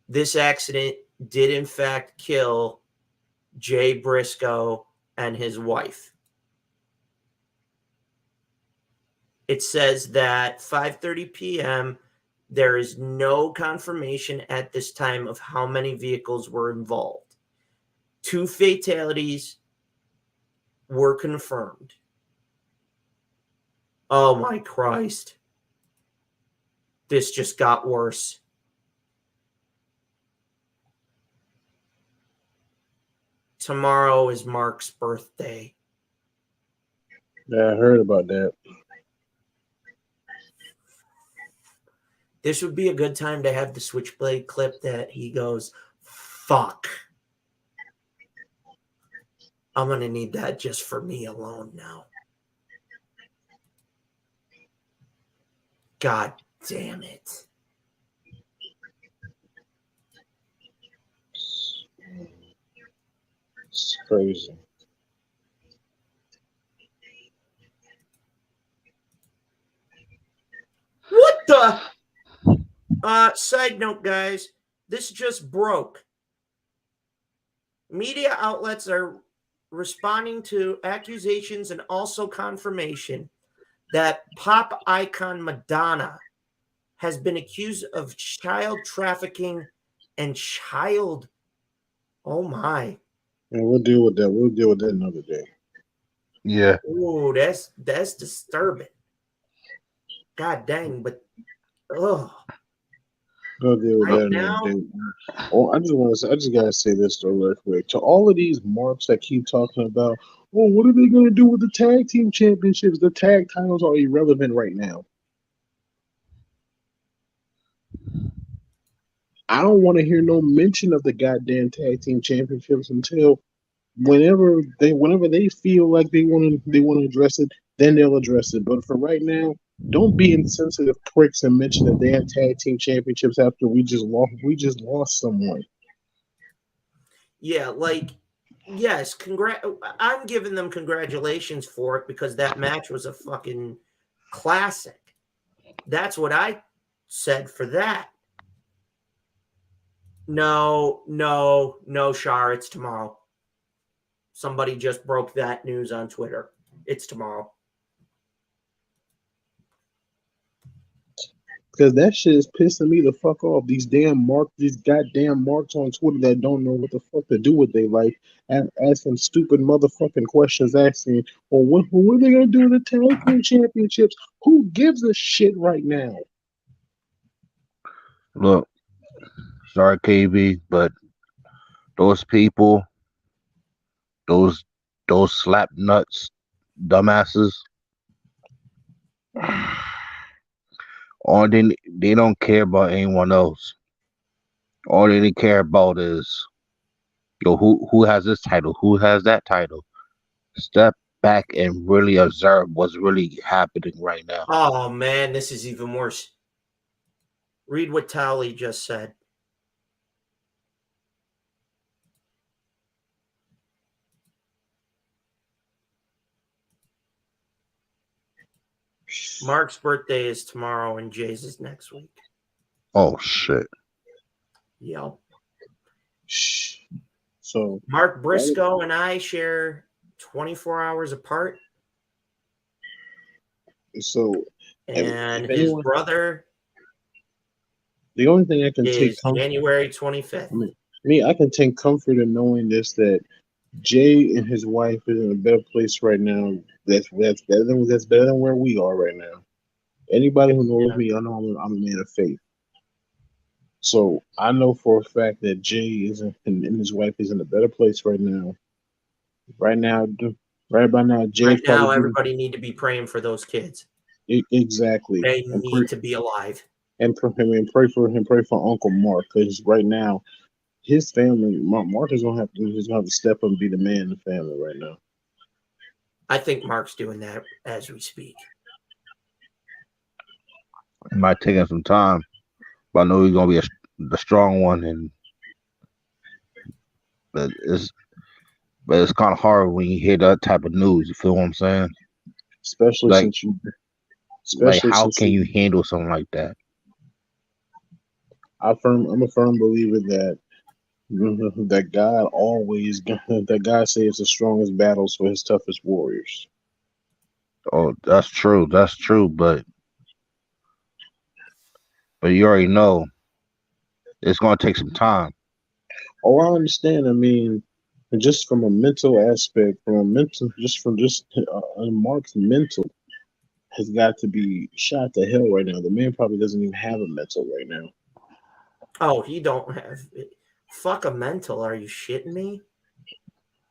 this accident did in fact kill Jay Briscoe and his wife. It says that 5:30 p.m., there is no confirmation at this time of how many vehicles were involved. 2 fatalities were confirmed. Oh my Christ. This just got worse. Tomorrow is Mark's birthday. Yeah, I heard about that. This would be a good time to have the Switchblade clip that he goes, fuck. I'm going to need that just for me alone now. God damn it. It's crazy. What the? Side note, guys, this just broke. Media outlets are responding to accusations and also confirmation that pop icon Madonna has been accused of child trafficking and child. Oh my. And we'll deal with that. We'll deal with that another day. Yeah. Oh, that's disturbing. God dang, but We'll deal with that another day. Oh, I just gotta say this though, real quick. To all of these marks that keep talking about, oh, what are they gonna do with the tag team championships? The tag titles are irrelevant right now. I don't want to hear no mention of the goddamn tag team championships until whenever they feel like they want to address it, then they'll address it. But for right now, don't be insensitive pricks and mention the damn tag team championships after we just lost someone. Yeah, like, yes, I'm giving them congratulations for it because that match was a fucking classic. That's what I said for that. No, Shar, it's tomorrow. Somebody just broke that news on Twitter. It's tomorrow. Because that shit is pissing me the fuck off. These goddamn marks on Twitter that don't know what the fuck to do with their life, and asking stupid motherfucking questions, asking, well, what are they gonna do with the tag team championships? Who gives a shit right now? Look, sorry, KB, but those people, those slap nuts, dumbasses, they don't care about anyone else. All they care about is Yo, who has this title? Who has that title? Step back and really observe what's really happening right now. Oh man, this is even worse. Read what Tally just said. Mark's birthday is tomorrow and Jay's is next week. Oh shit. Yep. So Mark Briscoe and I share 24 hours apart. So And if his anyone, brother the only thing I can take is comfort, January 25th. I can take comfort in knowing this, that Jay and his wife is in a better place right now. That's better than where we are right now. Anybody who knows Yeah. me, I know I'm a man of faith. So I know for a fact that Jay is and his wife is in a better place right now. Right now, right by now, Jay's Right now, probably everybody need to be praying for those kids. exactly They and need to be alive. pray for him, pray for Uncle Mark, because right now his family, Mark is gonna have to step up and be the man in the family right now. I think Mark's doing that as we speak. It might take him some time, but I know he's gonna be the strong one, and but it's kind of hard when you hear that type of news. You feel what I'm saying? Especially Like since you, like especially how since can you, you handle something like that? I'm a firm believer that that God always that God saves the strongest battles for his toughest warriors. Oh, that's true. That's true. But you already know it's gonna take some time. Oh, I understand. I mean, just from a mental aspect, Mark's mental has got to be shot to hell right now. The man probably doesn't even have a mental right now. Oh, he don't have it. Fuck a mental. Are you shitting me?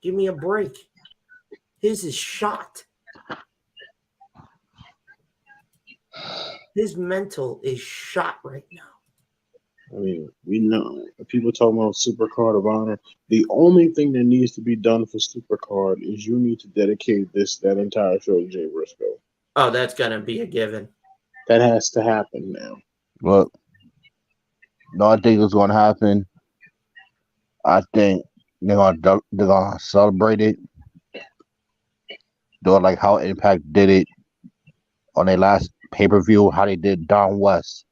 Give me a break. His is shot. His mental is shot right now. I mean, we know people talking about Supercard of Honor. The only thing that needs to be done for Supercard is you need to dedicate that entire show to Jay Briscoe. Oh, that's gonna be a given. That has to happen now. But no, I think it's gonna happen. I think they're gonna celebrate it. Do it like how Impact did it on their last pay per view. How they did Don West.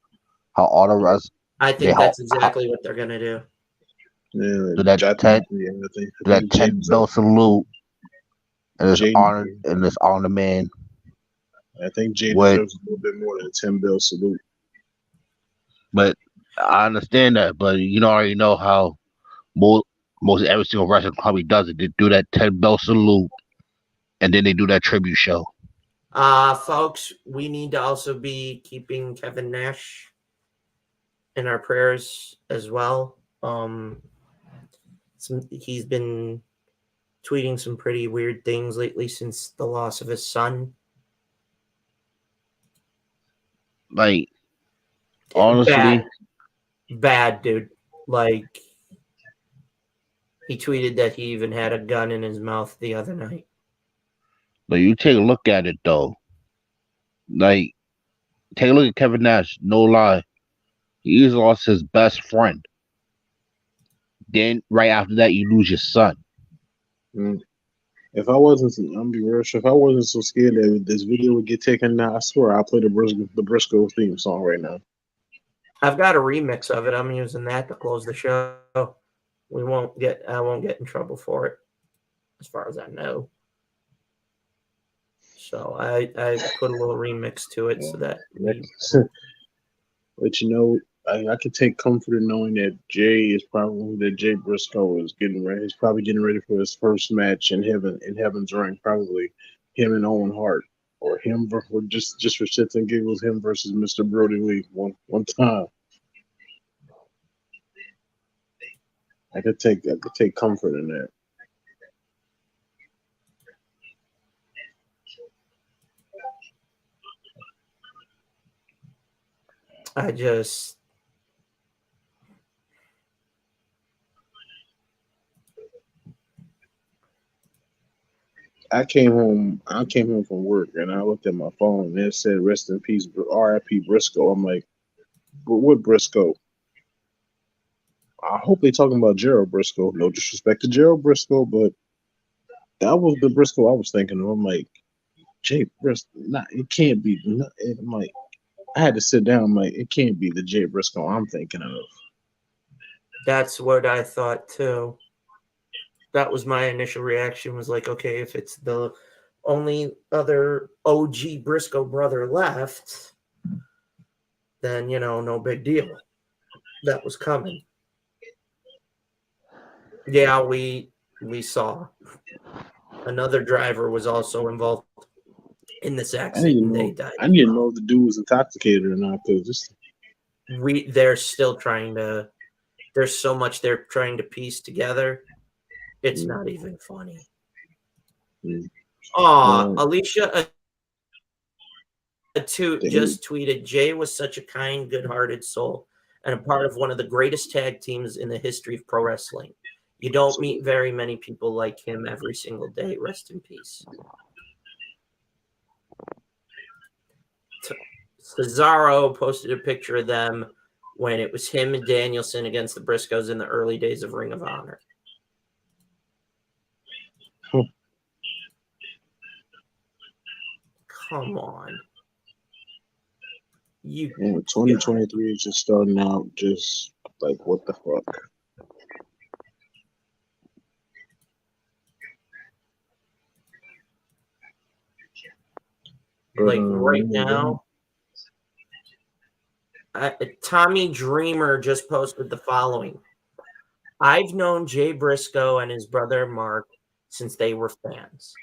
How all the rest I they think that's exactly what they're gonna do. Yeah, do that I Ted think, do that Ted Bell salute and it's Jay, honor the man. I think Jay What? deserves a little bit more than a 10 bill salute. But I understand that. But you already know how most every single wrestling company does it. They do that Ted Bell salute, and then they do that tribute show. Folks, we need to also be keeping Kevin Nash in our prayers as well. He's been tweeting some pretty weird things lately since the loss of his son. Like honestly, bad dude. Like he tweeted that he even had a gun in his mouth the other night. but you take a look at it though. Like take a look at Kevin Nash. No lie, he's lost his best friend. Then right after that, you lose your son. Mm. If I wasn't, I'm be real sure. If I wasn't so scared that this video would get taken down, I swear I'll play the Briscoe theme song right now. I've got a remix of it. I'm using that to close the show. I won't get in trouble for it, as far as I know. So I put a little remix to it so that But I could take comfort in knowing that Jay Briscoe is getting ready. He's probably getting ready for his first match in Heaven's Ring. Probably him and Owen Hart, or or just for shits and giggles, him versus Mr. Brody Lee one time. I could take comfort in that. I just I came home. I came home from work and I looked at my phone and it said "Rest in peace, R.I.P. Briscoe." I'm like, but what Briscoe? I hope they talking about Gerald Briscoe. No disrespect to Gerald Briscoe, but that was the Briscoe I was thinking of. I'm like, Jay Briscoe. Nah, it can't be. I'm like, I had to sit down. I'm like, it can't be the Jay Briscoe I'm thinking of. That's what I thought too. That was my initial reaction. Was like, okay, if it's the only other OG Briscoe brother left, then no big deal. That was coming. Yeah, we saw another driver was also involved in this accident and they died. I didn't know if the dude was intoxicated or not because they're still trying to. There's so much they're trying to piece together. It's not even funny. Alicia just tweeted, Jay was such a kind, good-hearted soul and a part of one of the greatest tag teams in the history of pro wrestling. You don't meet very many people like him every single day. Rest in peace. Cesaro posted a picture of them when it was him and Danielson against the Briscoes in the early days of Ring of Honor. Come on. 2023 is just starting out just like, what the fuck? Like right now, Tommy Dreamer just posted the following. I've known Jay Briscoe and his brother Mark since they were fans.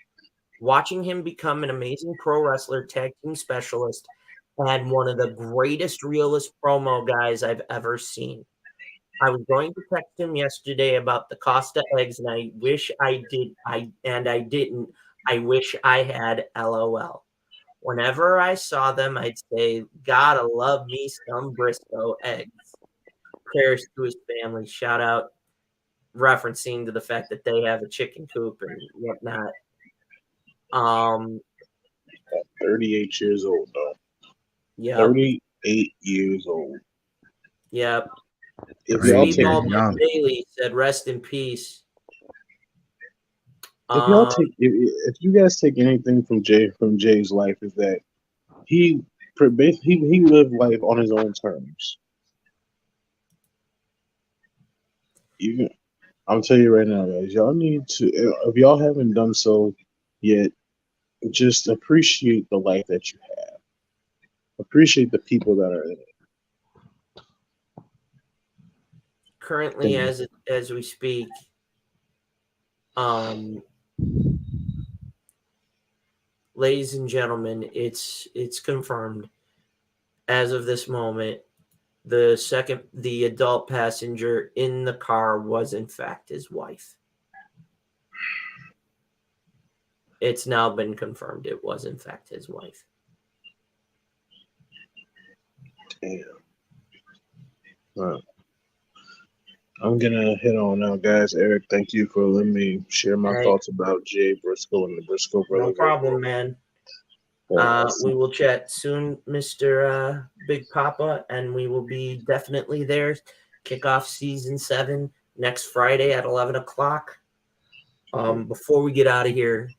Watching him become an amazing pro wrestler, tag team specialist, and one of the greatest, realest promo guys I've ever seen. I was going to text him yesterday about the Costa eggs, and I wish I did. I didn't. I wish I had. LOL. Whenever I saw them, I'd say, "Gotta love me some Briscoe eggs." Prayers to his family. Shout out, referencing to the fact that they have a chicken coop and whatnot. 38 years old, though. Yeah. 38 years old. Yep. If y'all Speedball Bailey said, "Rest in peace." If you guys take anything from Jay's life, is that he lived life on his own terms. Even I'll tell you right now, guys, y'all need to, if y'all haven't done so yet, just appreciate the life that you have. Appreciate the people that are in it. Currently, as we speak, ladies and gentlemen, it's confirmed as of this moment. The adult passenger in the car was in fact his wife. It's now been confirmed it was in fact his wife. Damn. Wow. I'm gonna hit on now, guys. Eric, thank you for letting me share my thoughts about Jay Briscoe and the Briscoe brothers. No problem, man. We will chat soon, Mr. Big Papa, and we will be definitely there. Kick off season 7 next Friday at 11 o'clock. Before we get out of here,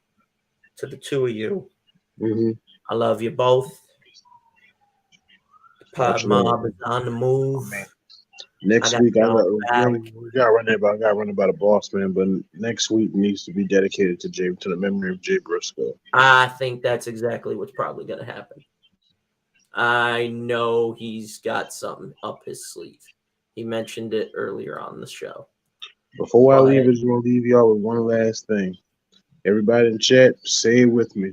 to the two of you, I love you both. Pod Mob is on the move. Next week, I got run about a boss, man. But next week needs to be dedicated to the memory of Jay Briscoe. I think that's exactly what's probably going to happen. I know he's got something up his sleeve. He mentioned it earlier on the show. Before I leave, I just want to leave y'all with one last thing. Everybody in chat, say it with me.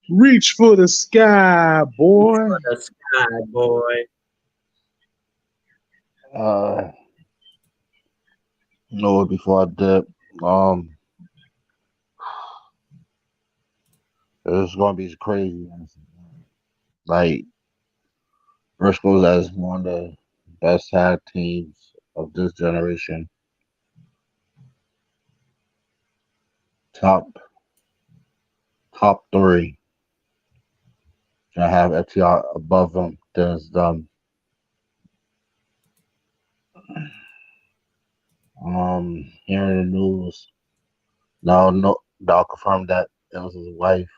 Reach for the sky, boy. Reach for the sky, boy. No, before I dip, it's gonna be crazy. Like Briscoe's as one of the best tag teams of this generation. Top top three. I have FTR above them. There's hearing the news. No, I'll confirm that it was his wife.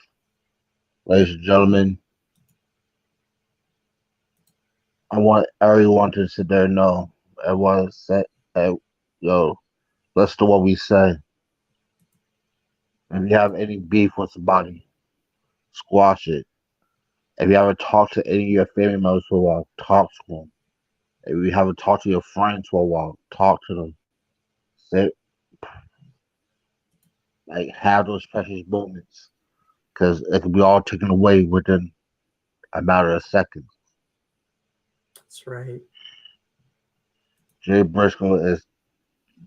Ladies and gentlemen, I want everyone to sit there and know. Everyone say, hey, yo, let's do what we say. If you have any beef with somebody, squash it. If you haven't talked to any of your family members for a while, talk to them. If you haven't talked to your friends for a while, talk to them. Say, like, have those precious moments because it can be all taken away within a matter of seconds. That's right. Jay Briscoe is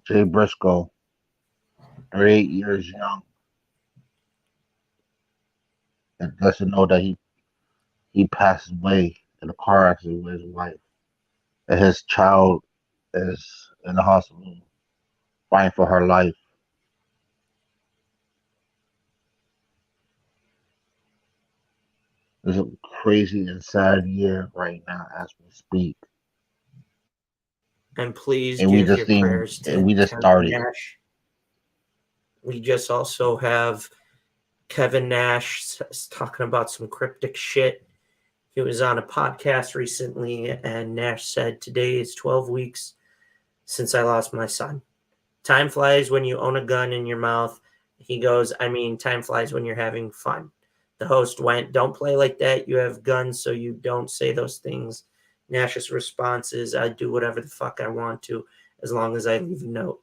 Jay Briscoe, 38 years young, and doesn't know that he passed away in a car accident with his wife, and his child is in the hospital fighting for her life. It's a crazy and sad year right now as we speak, And please and we give just your seen prayers and to we just Kevin started. Nash. We just also have Kevin Nash talking about some cryptic shit. He was on a podcast recently, and Nash said, "Today is 12 weeks since I lost my son. Time flies when you own a gun in your mouth." He goes, "I mean, time flies when you're having fun." The host went, "Don't play like that. You have guns, so you don't say those things." Nash's response is, "I do whatever the fuck I want to, as long as I leave a note."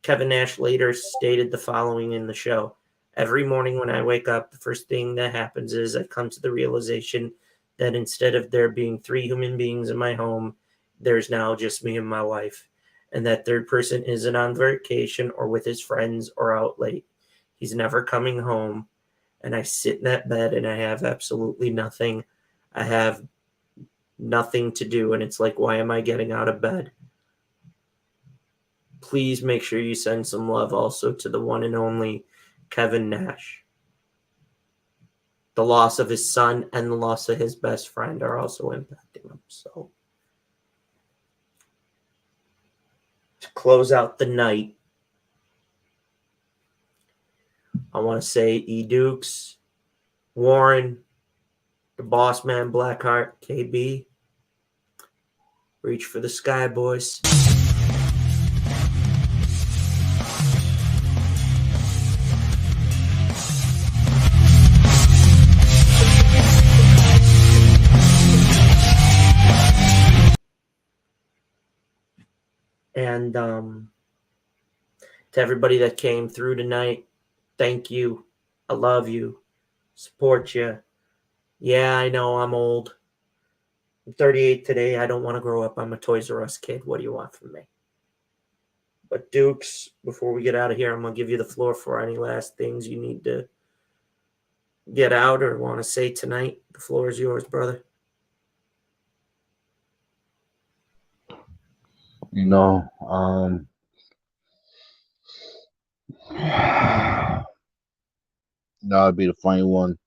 Kevin Nash later stated the following in the show: "Every morning when I wake up, the first thing that happens is I come to the realization that instead of there being 3 human beings in my home, there's now just me and my wife. And that third person isn't on vacation or with his friends or out late. He's never coming home. And I sit in that bed and I have absolutely nothing. I have nothing to do. And it's like, why am I getting out of bed?" Please make sure you send some love also to the one and only Kevin Nash. The loss of his son and the loss of his best friend are also impacting him. So, to close out the night, I want to say E Dukes, Warren, the boss man, Blackheart, KB, reach for the sky, boys. And to everybody that came through tonight, thank you. I love you. Support you. Yeah, I know I'm old. I'm 38 today. I don't want to grow up. I'm a Toys R Us kid. What do you want from me? But Dukes, before we get out of here, I'm going to give you the floor for any last things you need to get out or want to say tonight. The floor is yours, brother. You know, that'd be the funny one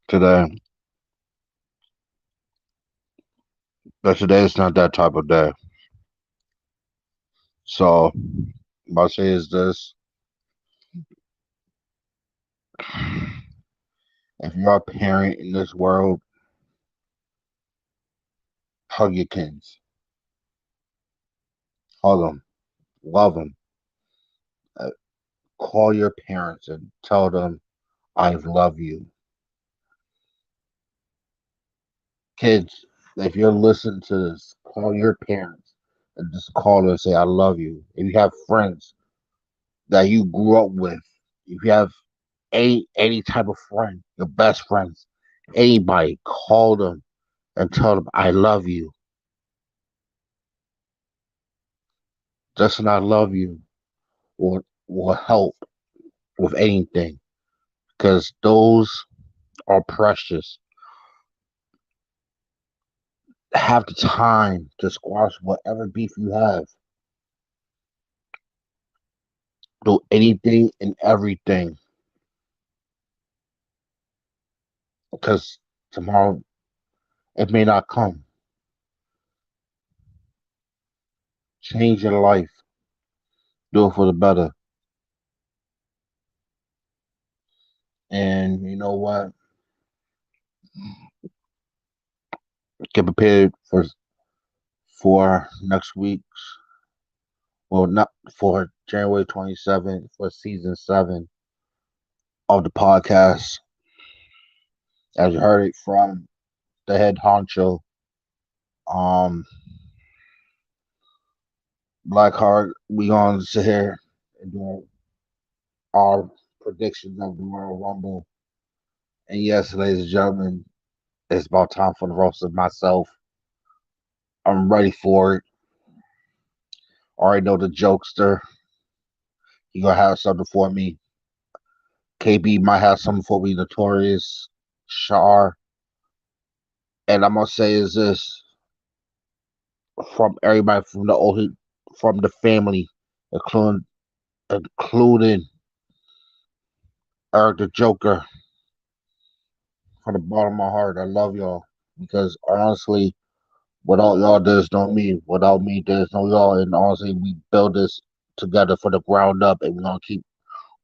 today. But today is not that type of day. So what I say is this: if you're a parent in this world, hug your kids, hug them, love them, uh, call your parents and tell them I love you. Kids, if you're listening to this, call your parents and just call them and say I love you. If you have friends that you grew up with, if you have any type of friend, your best friends, anybody, call them and tell them I love you. Just an I love you will help with anything because those are precious. Have the time to squash whatever beef you have. Do anything and everything because tomorrow it may not come. Change your life. Do it for the better. And you know what? Get prepared for next week's. Well, not for January 27th for season 7 of the podcast. As you heard it from the head honcho, um, Blackheart, we gonna sit here and do our predictions of the Royal Rumble. And yes, ladies and gentlemen, it's about time for the roast of myself. I'm ready for it. Already know the jokester. He gonna have something for me. KB might have something for me. Notorious, Shar, and I'm gonna say is this from everybody from the old, from the family, including Eric the Joker. From the bottom of my heart, I love y'all because honestly, without y'all, there's no me. Without me, there's no y'all. And honestly, we build this together from the ground up, and we're gonna keep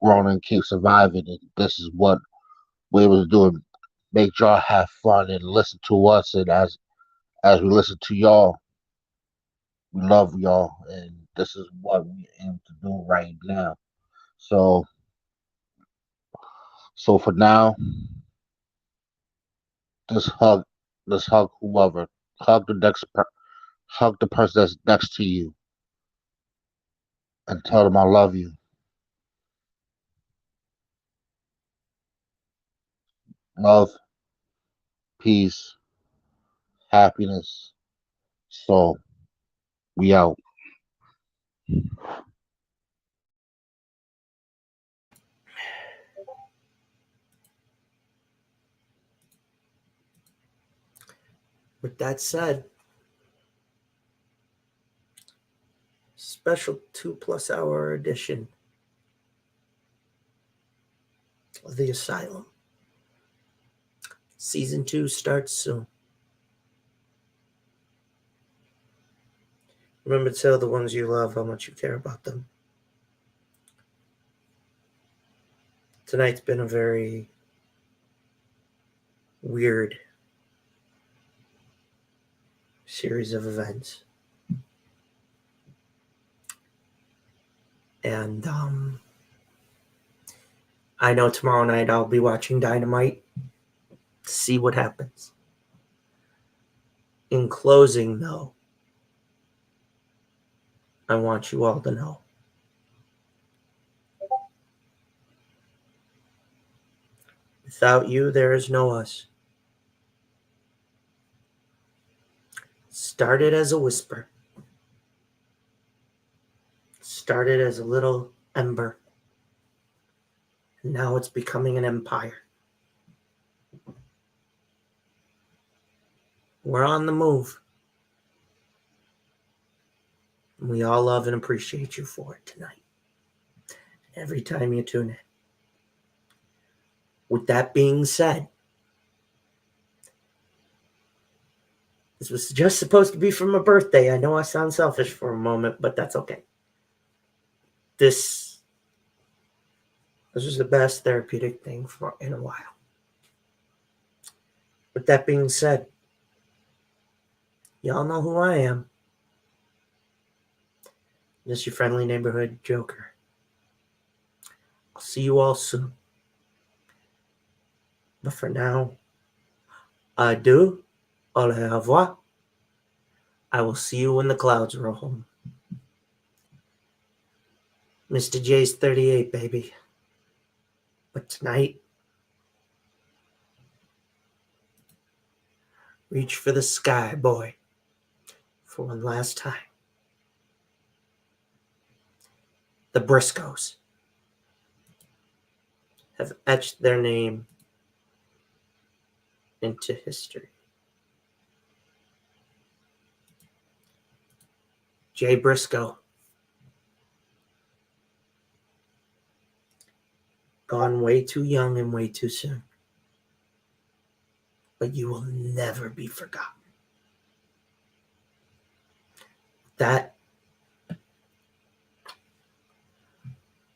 growing and keep surviving. And this is what we was doing. Make y'all have fun and listen to us, and as we listen to y'all, we love y'all, and this is what we aim to do right now. So, so for now, just hug whoever, hug hug the person that's next to you, and tell them I love you. Love, peace, happiness. So we out. With that said, special 2+ hour edition of The Asylum. Season 2 starts soon. Remember to tell the ones you love how much you care about them. Tonight's been a very weird series of events. And I know tomorrow night I'll be watching Dynamite to see what happens. In closing, though, I want you all to know without you, there is no us. Started as a whisper. Started as a little ember. And now it's becoming an empire. We're on the move. And we all love and appreciate you for it tonight. Every time you tune in. With that being said, this was just supposed to be for my birthday. I know I sound selfish for a moment, but that's okay. This was the best therapeutic thing in a while. With that being said, y'all know who I am. Just your friendly neighborhood joker. I'll see you all soon. But for now, adieu, au revoir. I will see you when the clouds roll home. Mr. J's 38, baby. But tonight, reach for the sky, boy, for one last time. The Briscoes have etched their name into history. Jay Briscoe, gone way too young and way too soon. but you will never be forgotten. That,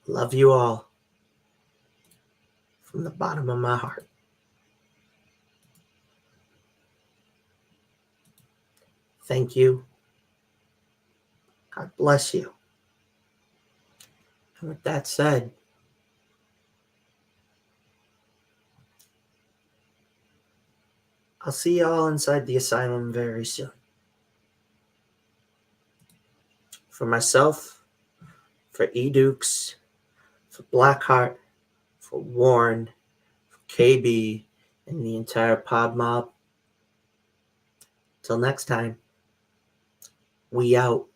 love you all from the bottom of my heart. Thank you. God bless you. And with that said, I'll see y'all inside the asylum very soon. For myself, for E. Dukes, for Blackheart, for Warren, for KB, and the entire pod mob. Till next time, we out.